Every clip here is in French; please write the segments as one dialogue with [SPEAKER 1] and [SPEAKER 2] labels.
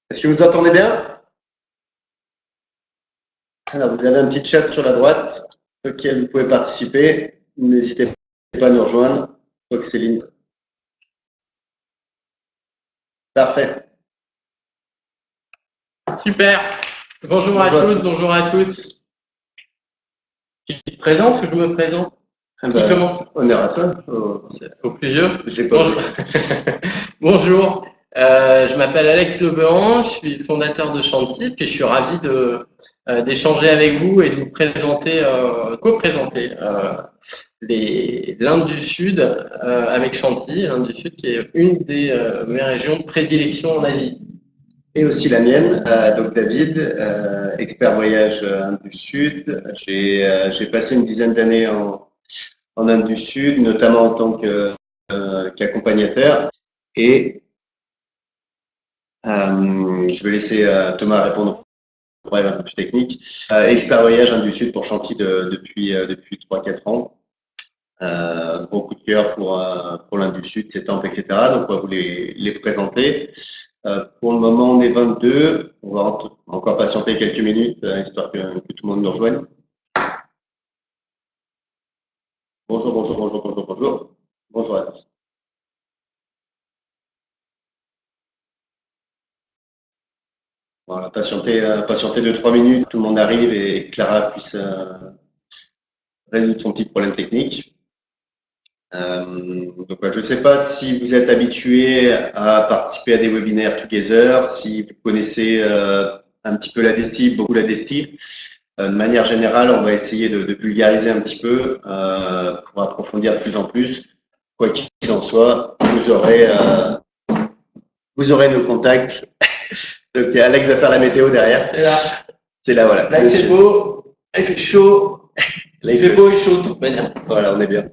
[SPEAKER 1] Est-ce que vous entendez bien? Alors, vous avez un petit chat sur la droite auquel vous pouvez participer. N'hésitez pas à nous rejoindre. Je crois que Céline. Parfait.
[SPEAKER 2] Super. Bonjour à toutes, bonjour à tous. Tu te présentes ou je me présente? Qui commence?
[SPEAKER 1] Honneur à toi.
[SPEAKER 2] Au plus vieux.
[SPEAKER 1] Bonjour.
[SPEAKER 2] Bonjour. Je m'appelle Alex Lebehan, je suis fondateur de Chanty, puis je suis ravi d'échanger avec vous et de vous présenter, co-présenter l'Inde du Sud avec Chanty, l'Inde du Sud qui est une des mes régions de prédilection en Asie.
[SPEAKER 1] Et aussi la mienne, donc David, expert voyage Inde du Sud. J'ai passé une dizaine d'années en Inde du Sud, notamment en tant qu'accompagnateur. Et je vais laisser Thomas répondre pour un peu plus technique. Expert voyage Inde du Sud pour Chanty depuis 3-4 ans. Gros coup de cœur pour l'Inde du Sud, ses temples, etc. Donc on va vous les présenter. Pour le moment, on est 22. On va encore patienter quelques minutes, histoire que tout le monde nous rejoigne. Bonjour. Bonjour à tous. Voilà, patienter 2-3 minutes, tout le monde arrive et Clara puisse résoudre son petit problème technique. Donc, je ne sais pas si vous êtes habitué à participer à des webinaires together, si vous connaissez un petit peu la DESTI, beaucoup la DESTI. De manière générale, on va essayer de vulgariser un petit peu pour approfondir de plus en plus. Quoi qu'il en soit, vous aurez nos contacts. Donc, Alex va faire la météo derrière. C'est là, voilà.
[SPEAKER 2] Là, c'est beau, il fait chaud. Il fait beau et chaud de toute manière.
[SPEAKER 1] Voilà, on est bien.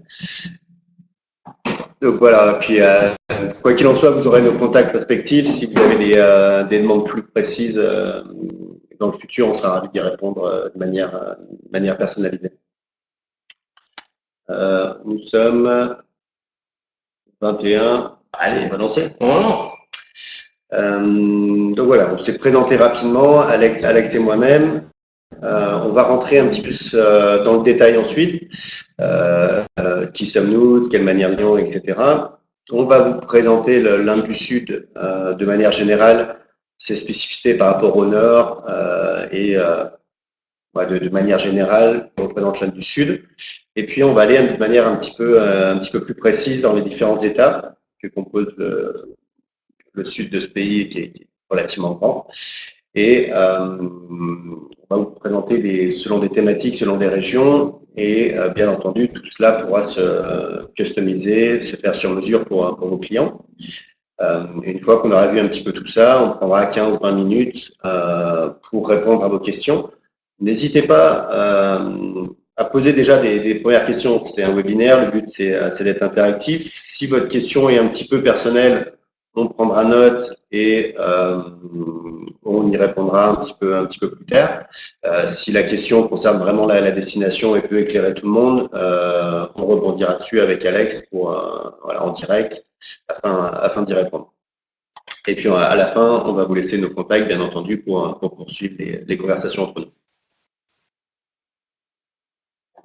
[SPEAKER 1] Donc voilà, puis quoi qu'il en soit, vous aurez nos contacts respectifs. Si vous avez des demandes plus précises dans le futur, on sera ravis d'y répondre de manière personnalisée. Nous sommes 21.
[SPEAKER 2] Allez,
[SPEAKER 1] on va lancer.
[SPEAKER 2] On lance.
[SPEAKER 1] Donc voilà, on s'est présenté rapidement, Alex et moi-même. On va rentrer un petit peu dans le détail ensuite. Qui sommes-nous, de quelle manière nous venons, etc. On va vous présenter l'Inde du Sud de manière générale, ses spécificités par rapport au Nord et de manière générale, on représente l'Inde du Sud. Et puis on va aller de manière un petit peu plus précise dans les différents États que compose le sud de ce pays qui est relativement grand. Et on va vous présenter selon des thématiques, selon des régions, et bien entendu, tout cela pourra se customiser, se faire sur mesure pour vos clients. Une fois qu'on aura vu un petit peu tout ça, on prendra 15-20 minutes pour répondre à vos questions. N'hésitez pas à poser déjà des premières questions. C'est un webinaire, le but c'est d'être interactif. Si votre question est un petit peu personnelle, on prendra note et on y répondra un petit peu plus tard. Si la question concerne vraiment la destination et peut éclairer tout le monde, on rebondira dessus avec Alex en direct afin d'y répondre. Et puis à la fin, on va vous laisser nos contacts, bien entendu, pour poursuivre les conversations entre nous.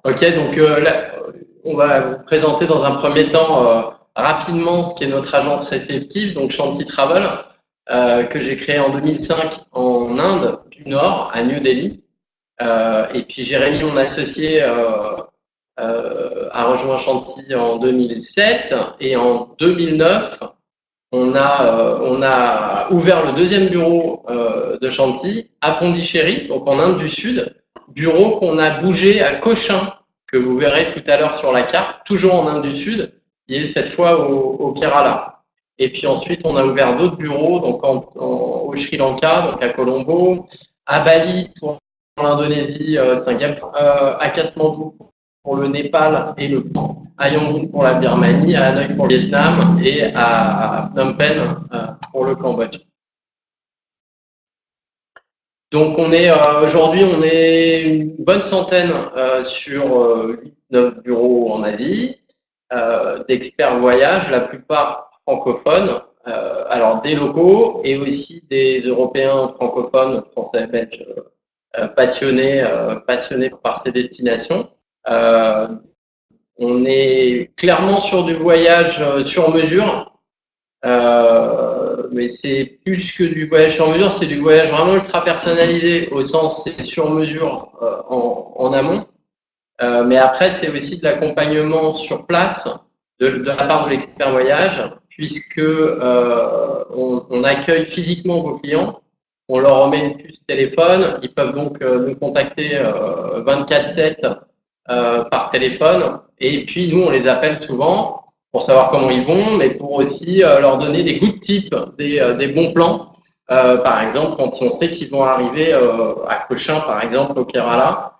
[SPEAKER 2] Ok, donc là, on va vous présenter dans un premier temps rapidement ce qui est notre agence réceptive, donc Chanty Travel, que j'ai créé en 2005 en Inde du Nord, à New Delhi. Et puis Jérémy, mon associé, a rejoint Chanty en 2007 et en 2009, on a ouvert le deuxième bureau de Chanty à Pondichéry, donc en Inde du Sud, bureau qu'on a bougé à Cochin, que vous verrez tout à l'heure sur la carte, toujours en Inde du Sud, qui est cette fois au Kerala. Et puis ensuite, on a ouvert d'autres bureaux, donc au Sri Lanka, donc à Colombo, à Bali pour l'Indonésie, Singapour, à Katmandou pour le Népal et le Pan, à Yangon pour la Birmanie, à Hanoï pour le Vietnam et à Phnom Penh pour le Cambodge. Donc aujourd'hui on est une bonne centaine sur 9 bureaux en Asie, d'experts voyage, la plupart francophones, alors des locaux et aussi des Européens francophones, français, belges, passionnés par ces destinations. On est clairement sur du voyage sur mesure, mais c'est plus que du voyage sur mesure, c'est du voyage vraiment ultra personnalisé, au sens c'est sur mesure en amont. Mais après, c'est aussi de l'accompagnement sur place de la part de l'expert voyage, puisque on accueille physiquement vos clients, on leur remet une puce téléphone, ils peuvent donc nous contacter 24/7 par téléphone, et puis nous on les appelle souvent pour savoir comment ils vont, mais pour aussi leur donner des good tips, des bons plans. Par exemple, quand on sait qu'ils vont arriver à Cochin, par exemple, au Kerala,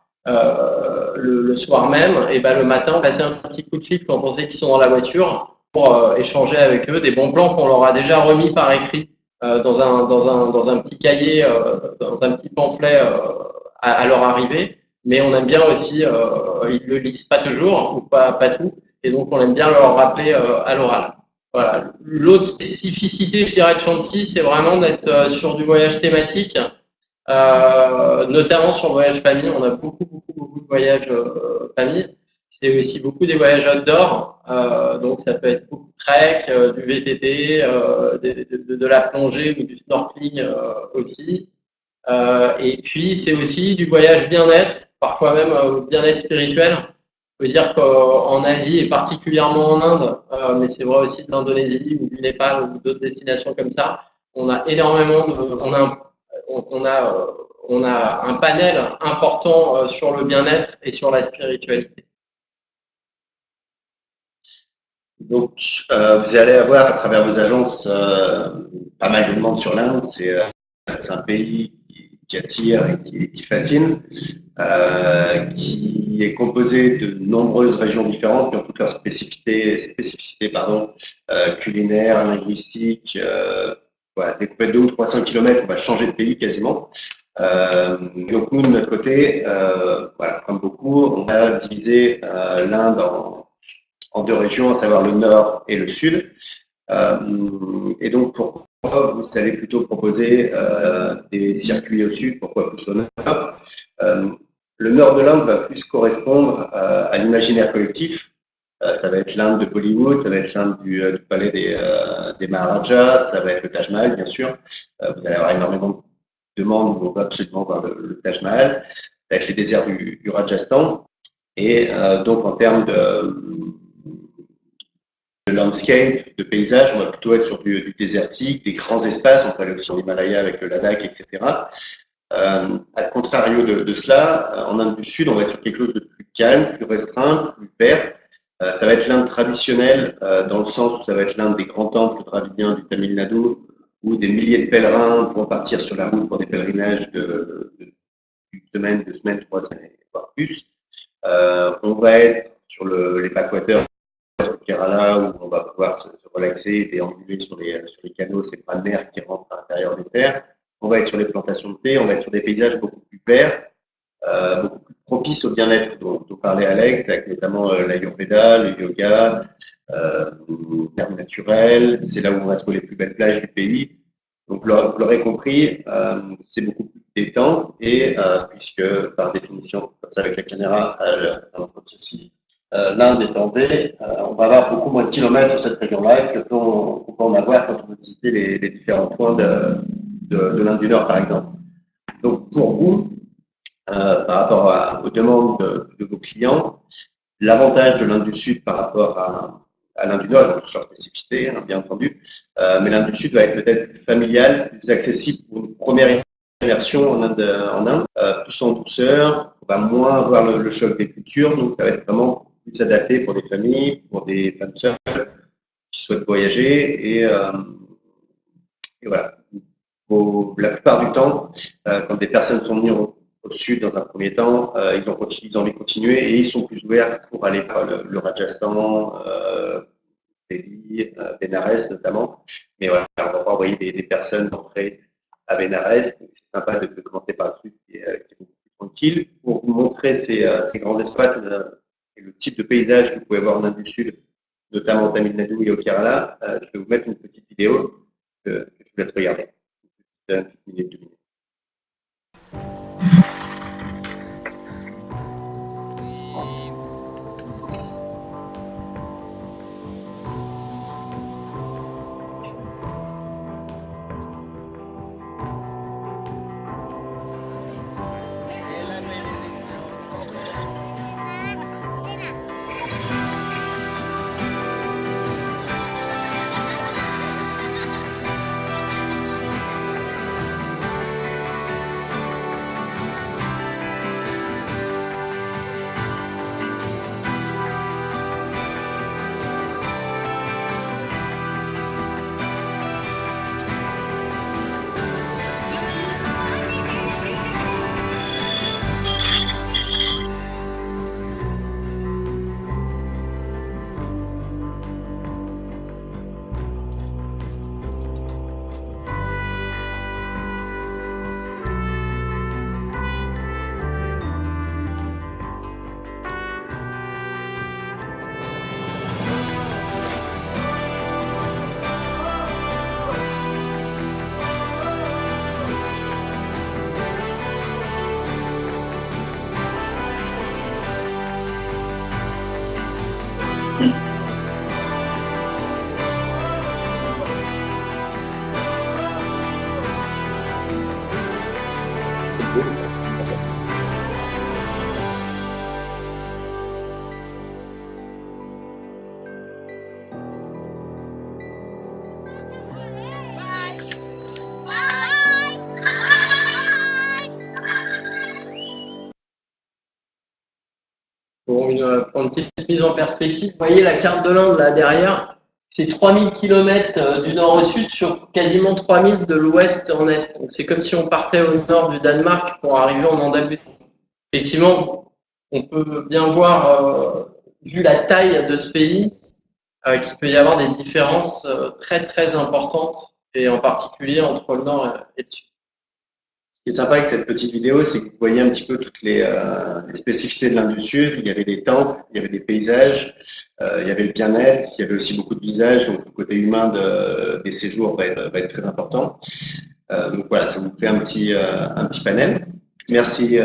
[SPEAKER 2] le soir même, et ben le matin, passer un petit coup de fil quand on sait qu'ils sont dans la voiture pour échanger avec eux des bons plans qu'on leur a déjà remis par écrit dans un petit cahier, dans un petit pamphlet à leur arrivée. Mais on aime bien aussi, ils le lisent pas toujours ou pas tout, et donc on aime bien leur rappeler à l'oral. Voilà. L'autre spécificité, je dirais, de Chantilly, c'est vraiment d'être sur du voyage thématique. Notamment sur le voyage famille, on a beaucoup de voyages famille. C'est aussi beaucoup des voyages outdoor, donc ça peut être beaucoup de trek, du VTT, de la plongée ou du snorkeling aussi. Et puis c'est aussi du voyage bien-être, parfois même bien-être spirituel. Je veux dire qu'en Asie et particulièrement en Inde, mais c'est vrai aussi de l'Indonésie ou du Népal ou d'autres destinations comme ça, on a énormément on a un panel important sur le bien-être et sur la spiritualité.
[SPEAKER 1] Donc, vous allez avoir à travers vos agences pas mal de demandes sur l'Inde. C'est un pays qui attire et qui fascine, qui est composé de nombreuses régions différentes, qui ont toutes leurs spécificités culinaires, linguistiques. Voilà, découpé de 200 ou 300 km, on va changer de pays quasiment. Donc nous, de notre côté, voilà, comme beaucoup, on a divisé l'Inde en deux régions, à savoir le nord et le sud. Et donc, pourquoi vous allez plutôt proposer des circuits au sud, pourquoi plus au nord? Le nord de l'Inde va plus correspondre à l'imaginaire collectif. Ça va être l'Inde de Bollywood, ça va être l'Inde du palais des Maharajas, ça va être le Taj Mahal, bien sûr. Vous allez avoir énormément de demandes où on va absolument voir le Taj Mahal. Ça va être les déserts du Rajasthan. Et donc, en termes de landscape, de paysage, on va plutôt être sur du désertique, des grands espaces, on peut aller aussi sur l'Himalaya avec le Ladakh, etc. À contrario de cela, en Inde du Sud, on va être sur quelque chose de plus calme, plus restreint, plus vert. Ça va être l'Inde traditionnelle, dans le sens où ça va être l'Inde des grands temples dravidiens du Tamil Nadu, où des milliers de pèlerins vont partir sur la route pour des pèlerinages d'une semaine, 2 semaines, 3 semaines, voire plus. On va être sur les backwaters du Kerala, où on va pouvoir se relaxer, déambuler sur les canaux, ces bras de mer qui rentrent à l'intérieur des terres. On va être sur les plantations de thé, on va être sur des paysages beaucoup plus verts, beaucoup plus propices au bien-être dont parlait Alex, avec notamment l'Ayurveda, le yoga, l'herbe naturelle. C'est là où on va trouver les plus belles plages du pays. Donc, vous l'aurez compris, c'est beaucoup plus détente et puisque par définition, comme ça avec la caméra, l'Inde est en V, on va avoir beaucoup moins de kilomètres sur cette région-là que qu'on peut en avoir quand on veut visiter les différents points de l'Inde du Nord, par exemple. Donc, pour vous, par rapport aux demandes de vos clients, l'avantage de l'Inde du Sud par rapport à l'Inde du Nord, sur leur spécificité, hein, bien entendu, mais l'Inde du Sud va être peut-être plus familiale, plus accessible pour une première immersion en Inde, plus en douceur, on va moins avoir le choc des cultures, donc ça va être vraiment plus adapté pour des familles, pour des femmes seules qui souhaitent voyager et voilà. La plupart du temps, quand des personnes sont venues au sud dans un premier temps, ils ont envie de continuer et ils sont plus ouverts pour aller par le Rajasthan, Delhi, Bénarès notamment. Mais voilà, on va pas envoyer des personnes entrer à Bénarès. C'est sympa de commencer par le sud qui est beaucoup plus tranquille. Pour vous montrer ces grands espaces et le type de paysage que vous pouvez voir en Inde du Sud, notamment au Tamil Nadu et au Kerala, je vais vous mettre une petite vidéo que je vous laisse regarder. Une petite minute, 2 minutes. C'est beau, ça.
[SPEAKER 2] Pour une petite mise en perspective, vous voyez la carte de l'Inde là derrière, c'est 3000 km du nord au sud sur quasiment 3000 de l'ouest en est. Donc c'est comme si on partait au nord du Danemark pour arriver en Andalousie. Effectivement, on peut bien voir, vu la taille de ce pays, qu'il peut y avoir des différences très très importantes, et en particulier entre le nord et le sud.
[SPEAKER 1] Ce qui est sympa avec cette petite vidéo, c'est que vous voyez un petit peu toutes les spécificités de l'Inde du Sud. Il y avait des temples, il y avait des paysages, il y avait le bien-être, il y avait aussi beaucoup de visages, donc le côté humain des séjours va être très important. Donc voilà, ça vous fait un petit panel. Merci,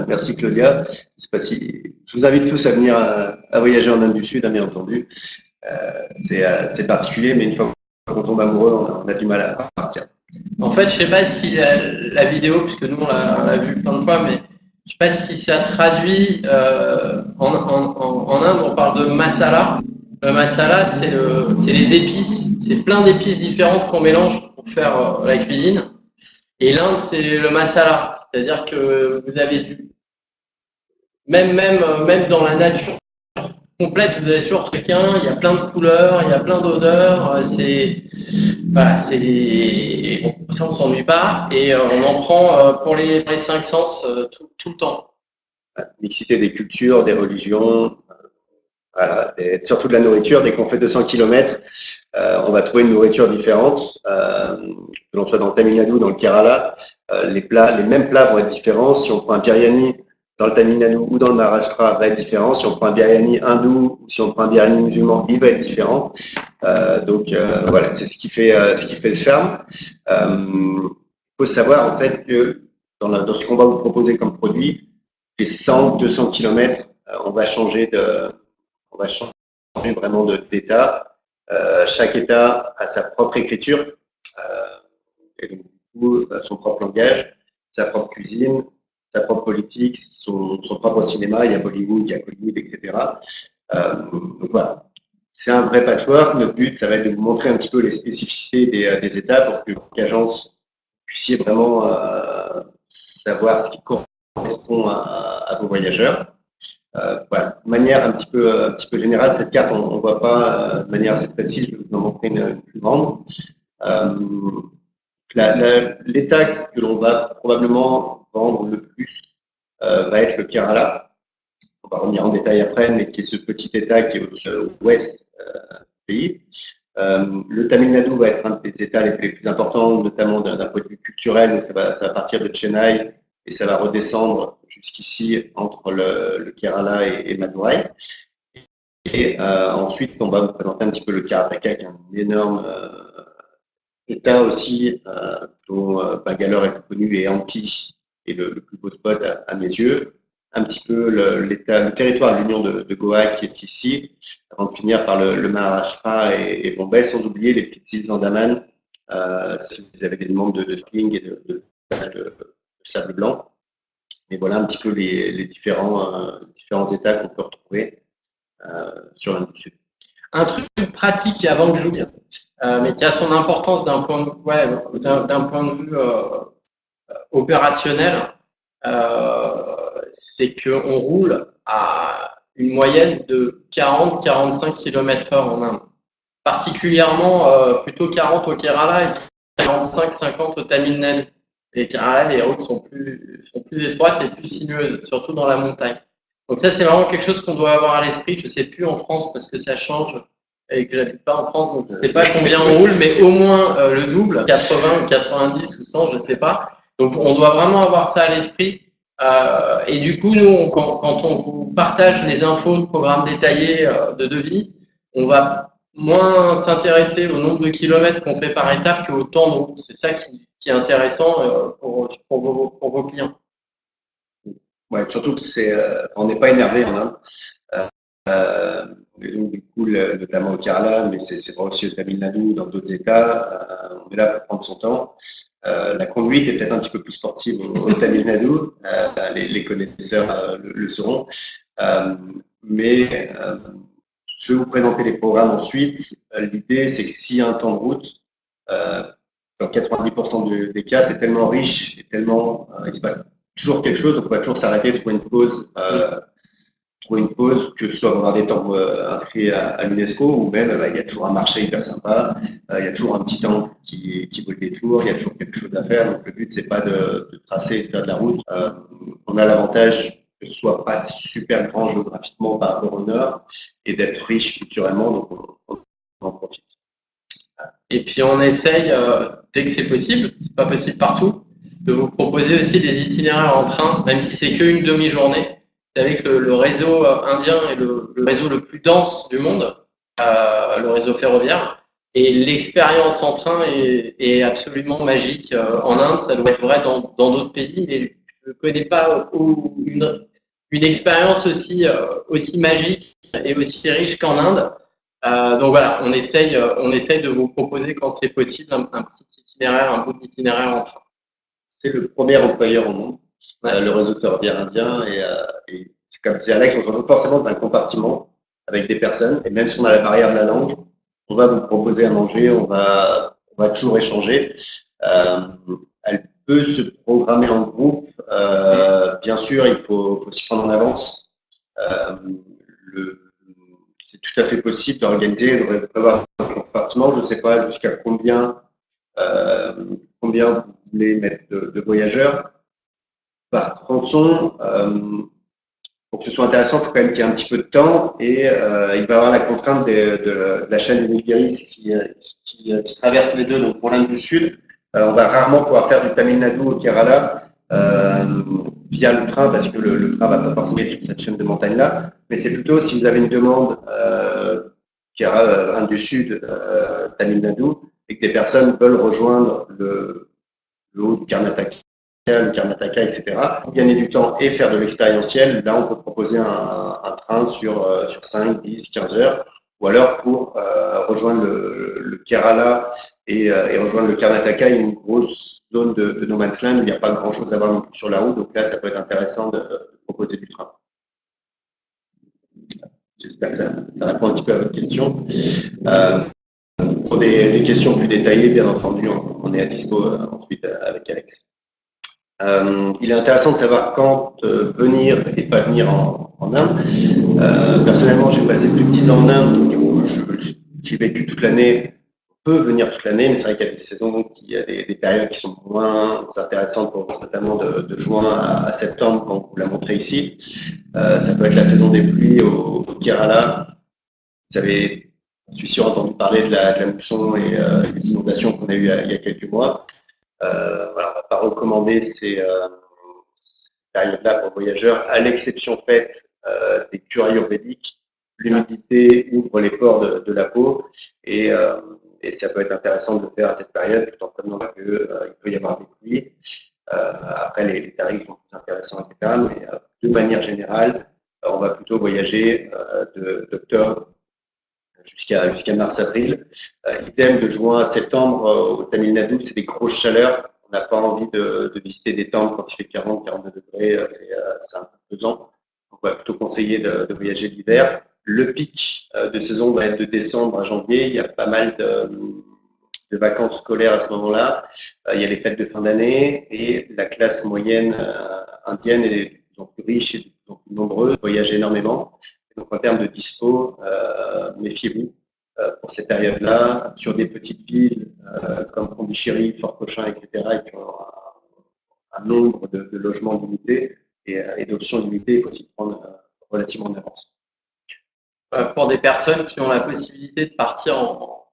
[SPEAKER 1] merci Claudia. Je vous invite tous à venir à voyager en Inde du Sud, hein, bien entendu. C'est particulier, mais une fois qu'on tombe amoureux, on a du mal à partir.
[SPEAKER 2] En fait, je sais pas si la vidéo, puisque nous on l'a vu plein de fois, mais je sais pas si ça traduit en Inde, on parle de masala. Le masala, c'est les épices, c'est plein d'épices différentes qu'on mélange pour faire la cuisine. Et l'Inde, c'est le masala, c'est-à-dire que vous avez même dans la nature complète, vous avez toujours quelqu'un, il y a plein de couleurs, il y a plein d'odeurs, voilà, bon, ça on s'ennuie pas, et on en prend pour les 5 sens tout le temps.
[SPEAKER 1] Mixité des cultures, des religions, voilà, et surtout de la nourriture. Dès qu'on fait 200 km, on va trouver une nourriture différente. Que l'on soit dans le Tamil Nadu, dans le Kerala, les mêmes plats vont être différents. Si on prend un biryani dans le Tamil Nadu ou dans le Maharashtra, va être différent. Si on prend un biryani hindou ou si on prend un biryani musulman, il va être différent. Donc voilà, c'est ce qui fait le charme. Il faut savoir en fait que dans ce qu'on va vous proposer comme produit, les 100-200 km, on va changer vraiment d'état. Chaque état a sa propre écriture, et donc du coup son propre langage, sa propre cuisine, sa propre politique, son propre cinéma. Il y a Bollywood, il y a Hollywood, etc. Donc voilà, c'est un vrai patchwork. Notre but, ça va être de vous montrer un petit peu les spécificités des États pour que qu'agence puissiez vraiment savoir ce qui correspond à vos voyageurs. Voilà. De manière un petit peu générale, cette carte, on ne voit pas de manière assez précise. Je vais vous en montrer une plus grande. L'État que l'on va probablement vendre le plus va être le Kerala. On va revenir en détail après, mais qui est ce petit État qui est au ouest du pays. Le Tamil Nadu va être un des États les plus importants, notamment d'un point de vue culturel. Donc ça va partir de Chennai et ça va redescendre jusqu'ici entre le Kerala et Madurai. ensuite, on va vous présenter un petit peu le Karataka, qui est un énorme état aussi, dont Bangalore est le plus connu et Hampi est le plus beau spot à mes yeux. Un petit peu le territoire de l'Union de Goa qui est ici, avant de finir par le Maharashtra et Bombay, sans oublier les petites îles Andaman, si vous avez des demandes de skiing et de sable blanc. Et voilà un petit peu les différents états qu'on peut retrouver sur l'Inde du Sud.
[SPEAKER 2] Un truc pratique avant que j'oublie, mais qui a son importance d'un point de vue opérationnel, c'est qu'on roule à une moyenne de 40-45 km/h en Inde. Particulièrement plutôt 40 au Kerala et 45-50 au Tamil Nadu. Et Kerala, les routes sont plus étroites et plus sinueuses, surtout dans la montagne. Donc ça, c'est vraiment quelque chose qu'on doit avoir à l'esprit. Je ne sais plus en France parce que ça change et que j'habite pas en France, donc je ne sais pas combien on roule, mais au moins le double, 80 ou 90 ou 100, je ne sais pas. Donc on doit vraiment avoir ça à l'esprit. Et du coup, nous, quand on vous partage les infos de programmes détaillés de devis, on va moins s'intéresser au nombre de kilomètres qu'on fait par étape qu'au temps de route. C'est ça qui est intéressant pour vos clients.
[SPEAKER 1] Ouais, surtout que on n'est pas énervé en Inde. Et donc, du coup, notamment au Kerala, mais c'est vrai aussi au Tamil Nadu, dans d'autres États, on est là pour prendre son temps. La conduite est peut-être un petit peu plus sportive au Tamil Nadu, les connaisseurs le sauront. Mais je vais vous présenter les programmes ensuite. L'idée, c'est que s'il y a un temps de route, dans 90% des cas, c'est tellement riche et tellement, il se passe toujours quelque chose, donc on va toujours s'arrêter, trouver une pause, que ce soit dans des temps inscrits à l'UNESCO ou même il y a toujours un marché hyper sympa, il y a toujours un petit temple qui vaut le détour, il y a toujours quelque chose à faire. Donc le but, c'est pas de tracer et de faire de la route. On a l'avantage que ce soit pas super grand géographiquement par rapport au nord et d'être riche culturellement, donc on en profite.
[SPEAKER 2] Et puis on essaye, dès que c'est possible, c'est pas possible partout, de vous proposer aussi des itinéraires en train, même si c'est qu'une demi-journée. Vous savez que le réseau indien est le réseau le plus dense du monde, le réseau ferroviaire, et l'expérience en train est absolument magique. En Inde, ça doit être vrai dans d'autres pays, mais je ne connais pas une expérience aussi magique et aussi riche qu'en Inde. Donc voilà, on essaye de vous proposer quand c'est possible un petit itinéraire, un bout d'itinéraire en train.
[SPEAKER 1] C'est le premier employeur au monde, le réseau ferroviaire indien, et c'est comme disait Alex, on se retrouve forcément dans un compartiment avec des personnes, et même si on a la barrière de la langue, on va vous proposer à manger, on va toujours échanger. Elle peut se programmer en groupe, bien sûr, il faut s'y prendre en avance. C'est tout à fait possible d'organiser, de prévoir un compartiment. Je ne sais pas jusqu'à combien vous voulez mettre de voyageurs par tronçon. Pour que ce soit intéressant, il faut quand même qu'il y ait un petit peu de temps, et il va y avoir la contrainte de la chaîne de Nilgiris qui traverse les deux. Donc pour l'Inde du Sud, on va rarement pouvoir faire du Tamil Nadu au Kerala via le train, parce que le train va pas forcément sur cette chaîne de montagne-là, mais c'est plutôt si vous avez une demande Kerala, Inde du Sud, Tamil Nadu, et que des personnes veulent rejoindre le haut du Karnataka, le Karnataka, etc., pour gagner du temps et faire de l'expérientiel, là on peut proposer un train sur 5, 10, 15 heures, ou alors pour rejoindre le Kerala et rejoindre le Karnataka, il y a une grosse zone de no man's land où il n'y a pas grand chose à voir sur la route, donc là ça peut être intéressant de proposer du train. J'espère que ça répond un petit peu à votre question. Pour des questions plus détaillées, bien entendu, on est à dispo ensuite avec Alex. Il est intéressant de savoir quand venir et pas venir en Inde. Personnellement, j'ai passé plus de 10 ans en Inde, donc du coup, j'ai vécu toute l'année. On peut venir toute l'année, mais c'est vrai qu'il y a des saisons, donc il y a des périodes qui sont moins intéressantes pour vous, notamment de juin à septembre, quand vous la montrez ici. Ça peut être la saison des pluies au Kerala. Vous avez, je suis sûr, entendu parler de la mousson et des inondations qu'on a eues il y a quelques mois. Voilà, on ne va pas recommander ces périodes-là pour voyageurs, à l'exception faite des cures ayurvédiques. l'humidité ouvre les pores de la peau et ça peut être intéressant de le faire à cette période, tout en prenant qu'il peut y avoir des pluies. Après, les tarifs sont plus intéressants, etc. Mais de manière générale, on va plutôt voyager d'octobre jusqu'à mars-avril. Idem de juin à septembre au Tamil Nadu, c'est des grosses chaleurs. On n'a pas envie de visiter des temples quand il fait 40-42 degrés, c'est un peu pesant. On va plutôt conseiller de voyager l'hiver. Le pic de saison va être de décembre à janvier. Il y a pas mal de vacances scolaires à ce moment-là. Il y a les fêtes de fin d'année et la classe moyenne indienne est de plus en plus riche et de plus en plus nombreuse, voyage énormément. Donc en termes de dispo, méfiez-vous pour ces périodes-là sur des petites villes comme Pondichéry, Fort Cochin, etc. qui ont un nombre de logements limités et d'options limitées. Il faut s'y prendre relativement en avance.
[SPEAKER 2] Pour des personnes qui ont la possibilité de partir en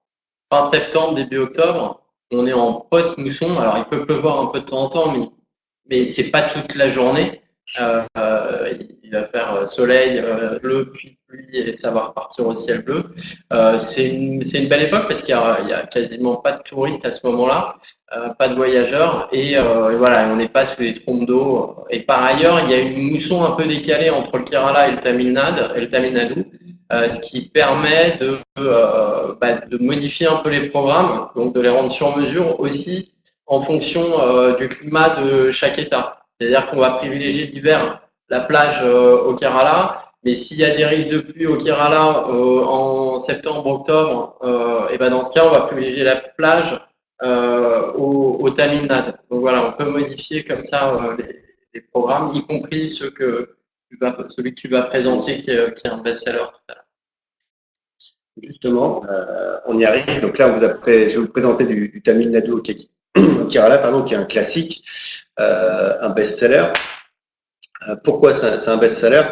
[SPEAKER 2] fin septembre, début octobre, on est en post-mousson. Alors, il peut pleuvoir un peu de temps en temps, mais c'est pas toute la journée. Il va faire soleil, bleu, puis pluie, et ça va repartir au ciel bleu. C'est une belle époque parce qu'il y a quasiment pas de touristes à ce moment-là, pas de voyageurs, et voilà, on n'est pas sous les trompes d'eau. Et par ailleurs, il y a une mousson un peu décalée entre le Kerala et le Tamil Nadu, ce qui permet de modifier un peu les programmes, donc de les rendre sur mesure aussi en fonction du climat de chaque État. C'est-à-dire qu'on va privilégier l'hiver, la plage au Kerala, mais s'il y a des risques de pluie au Kerala en septembre, octobre, et ben dans ce cas, on va privilégier la plage au Tamil Nadu. Donc voilà, on peut modifier comme ça les programmes, y compris celui que tu vas présenter qui est un best-seller tout à l'heure.
[SPEAKER 1] Justement, on y arrive. Donc là, je vais vous présenter du Tamil Nadu au Kerala, pardon, qui est un classique, un best-seller. Pourquoi c'est un best-seller?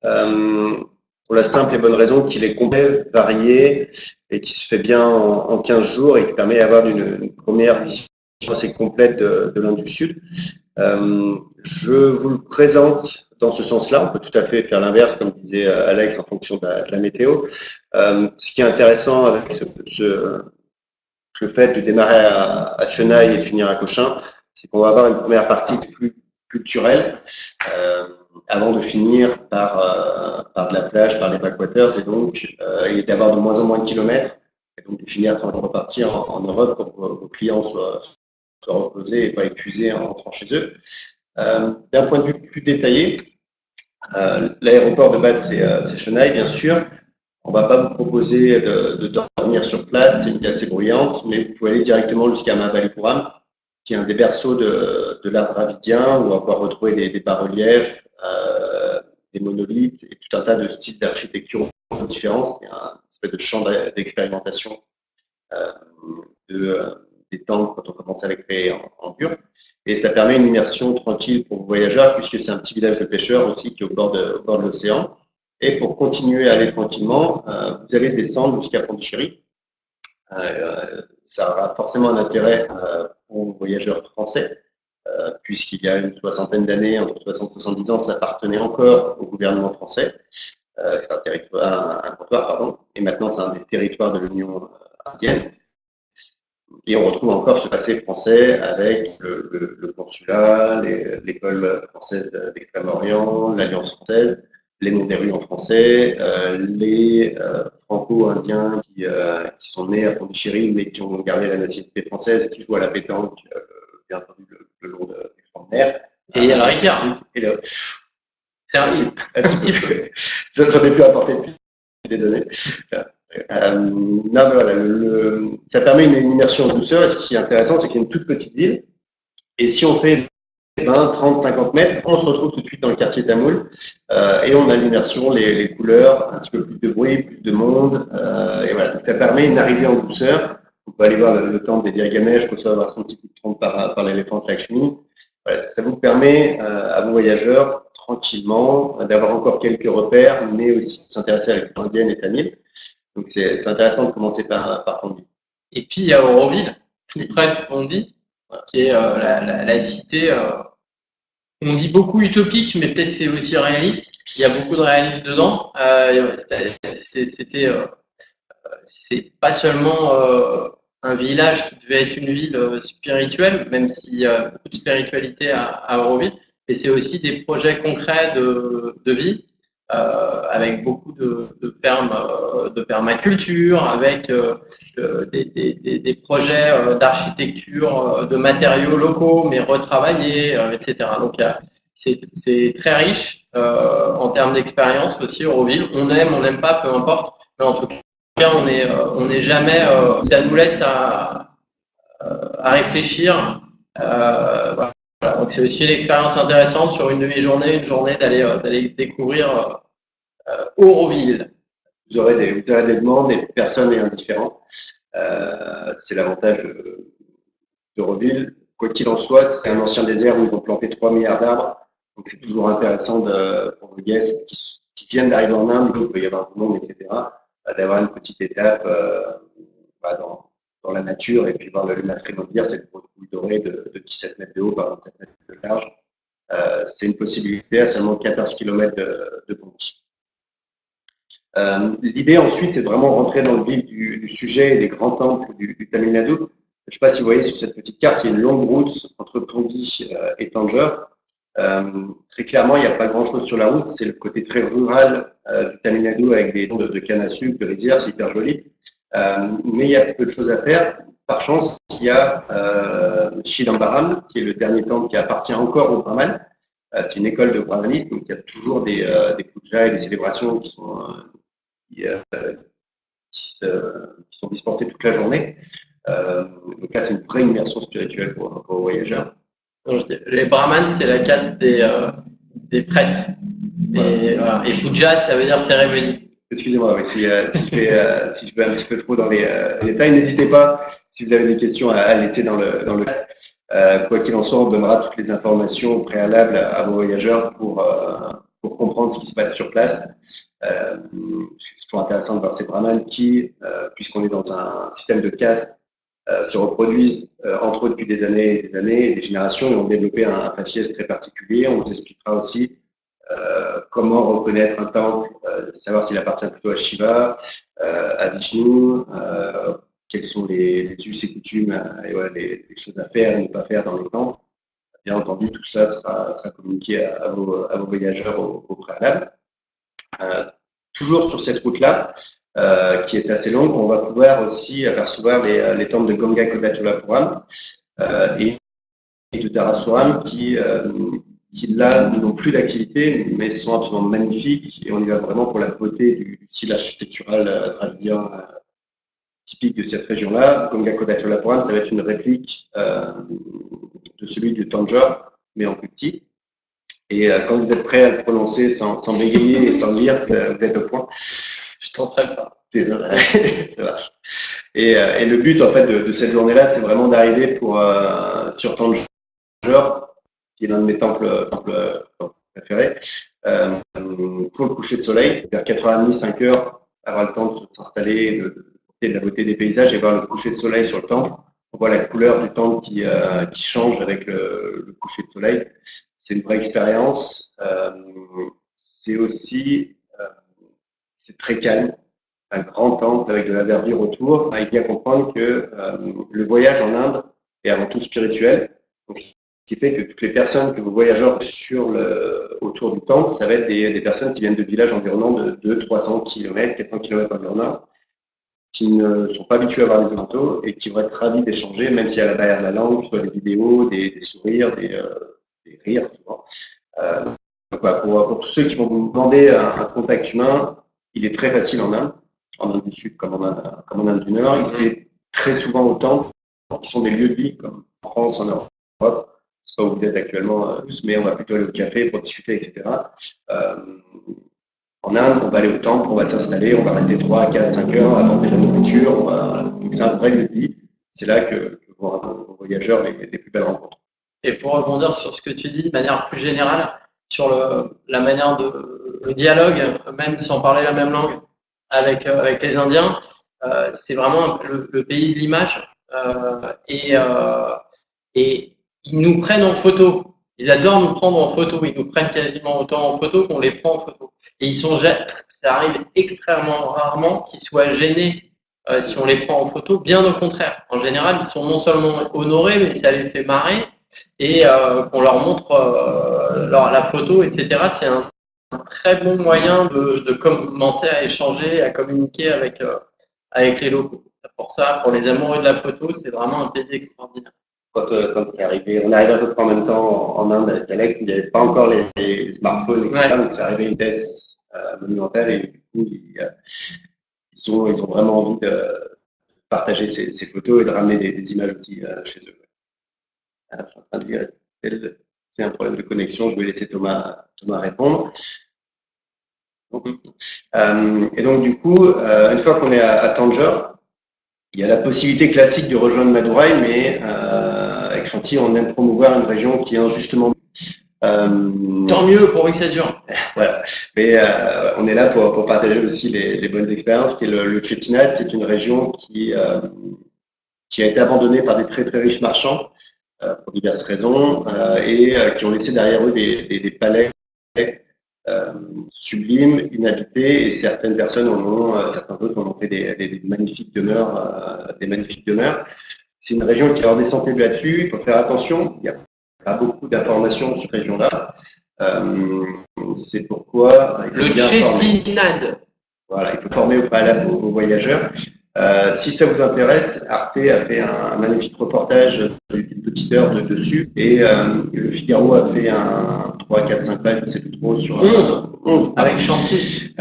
[SPEAKER 1] Pour la simple et bonne raison qu'il est complet, varié et qui se fait bien en 15 jours et qui permet d'avoir une première vision assez complète de l'Inde du Sud. Je vous le présente dans ce sens-là. On peut tout à fait faire l'inverse, comme disait Alex, en fonction de la météo. Ce qui est intéressant avec le fait de démarrer à Chennai et de finir à Cochin, c'est qu'on va avoir une première partie plus culturelle avant de finir par de la plage, par les backwaters et d'avoir de moins en moins de kilomètres et donc de finir avant de repartir en Europe pour que vos clients soient reposés et pas épuisés en rentrant chez eux. D'un point de vue plus détaillé, l'aéroport de base c'est Chennai bien sûr. On ne va pas vous proposer de dormir sur place, c'est une ville assez bruyante, mais vous pouvez aller directement jusqu'à Mahabalipuram, qui est un des berceaux de l'art dravidien, où on va retrouver des bas-reliefs, des monolithes et tout un tas de styles d'architecture différents. C'est un espèce de champ d'expérimentation des temples quand on commence à les créer en dur. Et ça permet une immersion tranquille pour vos voyageurs, puisque c'est un petit village de pêcheurs aussi qui est au bord de l'océan. Et pour continuer à aller tranquillement, vous allez descendre jusqu'à Pondichéry. Ça aura forcément un intérêt pour les voyageurs français, puisqu'il y a une soixantaine d'années, entre 60 et 70 ans, ça appartenait encore au gouvernement français. C'est un comptoir, pardon, et maintenant c'est un des territoires de l'Union indienne. Et on retrouve encore ce passé français avec le consulat, l'école française d'Extrême-Orient, l'Alliance française, les noms des rues en français, les franco-indiens qui sont nés à Pondichéry mais qui ont gardé la nationalité française, qui jouent à la pétanque, bien entendu le long du front de mer.
[SPEAKER 2] Et il y a le Ricard. C'est un tout petit peu.
[SPEAKER 1] J'en ai plus à apporter depuis, désolé. Non, mais voilà, ça permet une immersion en douceur. Et ce qui est intéressant, c'est que c'est une toute petite ville. Et si on fait 20, 30, 50 mètres, on se retrouve tout de suite dans le quartier tamoul et on a l'immersion, les couleurs, un petit peu plus de bruit, plus de monde. Et voilà, donc ça permet une arrivée en douceur. On peut aller voir le temple des Gilgamesh, qu'on soit avoir son petit coup de trompe par l'éléphant Lakshmi. Voilà, ça vous permet à vos voyageurs tranquillement d'avoir encore quelques repères, mais aussi de s'intéresser à la culture indienne et tamile. Donc c'est intéressant de commencer par Pondi.
[SPEAKER 2] Et puis il y a Auroville, tout près de Pondi, qui est la cité on dit beaucoup utopique, mais peut-être c'est aussi réaliste. Il y a beaucoup de réalisme dedans. C'est pas seulement un village qui devait être une ville spirituelle, même s'il y a beaucoup de spiritualité à Auroville, mais c'est aussi des projets concrets de vie, avec beaucoup de fermes, de permaculture, avec des projets d'architecture, de matériaux locaux, mais retravaillés, etc. Donc, c'est très riche en termes d'expérience aussi, Auroville. On n'aime pas, peu importe, mais en tout cas, on n'est jamais, ça nous laisse à réfléchir. Voilà. Donc c'est aussi une expérience intéressante sur une demi-journée, une journée d'aller découvrir Auroville.
[SPEAKER 1] Vous aurez des demandes, des personnes et indifférents. C'est l'avantage d'Auroville. Quoi qu'il en soit, c'est un ancien désert où ils ont planté 3 milliards d'arbres. Donc c'est toujours intéressant pour les guests qui viennent d'arriver en Inde, il peut y avoir du monde, etc., d'avoir une petite étape dans la nature et puis voir le latrine navire, cette grosse boule dorée de 17 mètres de haut par 27 mètres de large. C'est une possibilité à seulement 14 km de Ponty. L'idée ensuite, c'est de vraiment rentrer dans le vif du sujet et des grands temples du Tamil Nadu. Je ne sais pas si vous voyez sur cette petite carte, il y a une longue route entre Ponty et Tanjore. Très clairement, il n'y a pas grand-chose sur la route. C'est le côté très rural du Tamil Nadu avec des dents de canne à sucre, de rizières, c'est hyper joli. Mais il y a peu de choses à faire. Par chance, il y a Chidambaram, qui est le dernier temple qui appartient encore aux Brahmanes. C'est une école de brahmanisme, donc il y a toujours des pujas et des célébrations qui sont dispensées toute la journée. Donc là, c'est une vraie immersion spirituelle pour les voyageurs.
[SPEAKER 2] Les brahmanes, c'est la caste des prêtres. Et puja, ça veut dire cérémonie.
[SPEAKER 1] Excusez-moi, oui, si je vais un petit peu trop dans les détails, n'hésitez pas, si vous avez des questions, à laisser dans le chat. Quoi qu'il en soit, on donnera toutes les informations préalables à vos voyageurs pour comprendre ce qui se passe sur place. C'est toujours intéressant de voir ces brahmanes qui, puisqu'on est dans un système de caste, se reproduisent entre eux depuis des années et des générations, et ont développé un faciès très particulier. On vous expliquera aussi comment reconnaître un temple, savoir s'il appartient plutôt à Shiva, à Vishnu, quels sont les us et coutumes, et voilà, les choses à faire et ne pas faire dans les temples. Bien entendu, tout ça sera communiqué à vos voyageurs au préalable. Toujours sur cette route-là, qui est assez longue, on va pouvoir aussi apercevoir les temples de Ganga Kodacholapuram et de Dharaswaram qui là n'ont plus d'activité, mais sont absolument magnifiques, et on y va vraiment pour la beauté du style architectural dravidien typique de cette région-là. Ganga Kodacholapuram, ça va être une réplique de celui du Tanjore, mais en plus petit. Et quand vous êtes prêt à le prononcer sans bégayer et sans lire, vous êtes au point.
[SPEAKER 2] Je tenterai pas.
[SPEAKER 1] Ça marche. Et le but en fait de cette journée-là, c'est vraiment d'arriver sur Tanjore, qui est l'un de mes temples préférés, pour le coucher de soleil, vers 4h30, 5h, avoir le temps de s'installer, de la beauté des paysages et voir le coucher de soleil sur le temple. On voit la couleur du temple qui change avec le coucher de soleil. C'est une vraie expérience. C'est aussi c'est très calme, un grand temple avec de la verdure autour. Il faut bien comprendre que le voyage en Inde est avant tout spirituel. Donc, ce qui fait que toutes les personnes que vous voyagez autour du temple, ça va être des personnes qui viennent de villages environnants de 300 km, 400 km environ, qui ne sont pas habitués à voir les orientaux et qui vont être ravis d'échanger, même s'il y a la barrière de la langue, que ce soit des vidéos, des sourires, des rires, souvent. Donc voilà, pour tous ceux qui vont vous demander un contact humain, il est très facile en Inde du Sud comme en Inde du Nord. Il se fait très souvent au temple, qui sont des lieux de vie comme en France, en Europe. Je ne sais pas où vous êtes actuellement tous, mais on va plutôt aller au café pour discuter, etc. En Inde, on va aller au temple, on va s'installer, on va rester 3, 4, 5 heures, apporter de la nourriture. Donc c'est un vrai lieu de vie. C'est là que vos voyageurs les plus belles rencontres.
[SPEAKER 2] Et pour rebondir sur ce que tu dis de manière plus générale, sur la manière le dialogue, même sans parler la même langue, avec les Indiens, c'est vraiment le pays de l'image. Et ils nous prennent en photo. Ils adorent nous prendre en photo. Ils nous prennent quasiment autant en photo qu'on les prend en photo. Et ça arrive extrêmement rarement qu'ils soient gênés si on les prend en photo. Bien au contraire. En général, ils sont non seulement honorés, mais ça les fait marrer et qu'on leur montre la photo, etc. C'est un très bon moyen de commencer à échanger, à communiquer avec les locaux. Pour ça, pour les amoureux de la photo, c'est vraiment un pays extraordinaire.
[SPEAKER 1] Quand c'est arrivé, on est arrivé à peu près en même temps en Inde avec Alex, il n'y avait pas encore les smartphones, etc.
[SPEAKER 2] Ouais.
[SPEAKER 1] Donc c'est arrivé à une vitesse monumentale et du coup, ils ont vraiment envie de partager ces photos et de ramener des images aussi chez eux. Alors, je suis en train de lire, c'est un problème de connexion, je vais laisser Thomas répondre. Et donc du coup, une fois qu'on est à Tanger, il y a la possibilité classique de rejoindre Madurai, mais avec Chantilly, on aime promouvoir une région qui est injustement.
[SPEAKER 2] Tant mieux pour que ça dure.
[SPEAKER 1] Voilà. Mais on est là pour partager aussi les bonnes expériences, qui est le Chettinad, qui est une région qui a été abandonnée par des très très riches marchands pour diverses raisons et qui ont laissé derrière eux des palais sublimes, inhabités, et certaines personnes certains autres en ont fait des magnifiques demeures, C'est une région qui est redescendue là-dessus. Il faut faire attention. Il n'y a pas beaucoup d'informations sur cette région-là. C'est pourquoi il faut
[SPEAKER 2] le Chettinad.
[SPEAKER 1] Voilà, il faut former au préalable aux voyageurs. Si ça vous intéresse, Arte a fait un magnifique reportage d'une petite heure dessus et le Figaro a fait un 3, 4, 5 pages, je ne sais plus trop, sur
[SPEAKER 2] 11 avec Chantilly.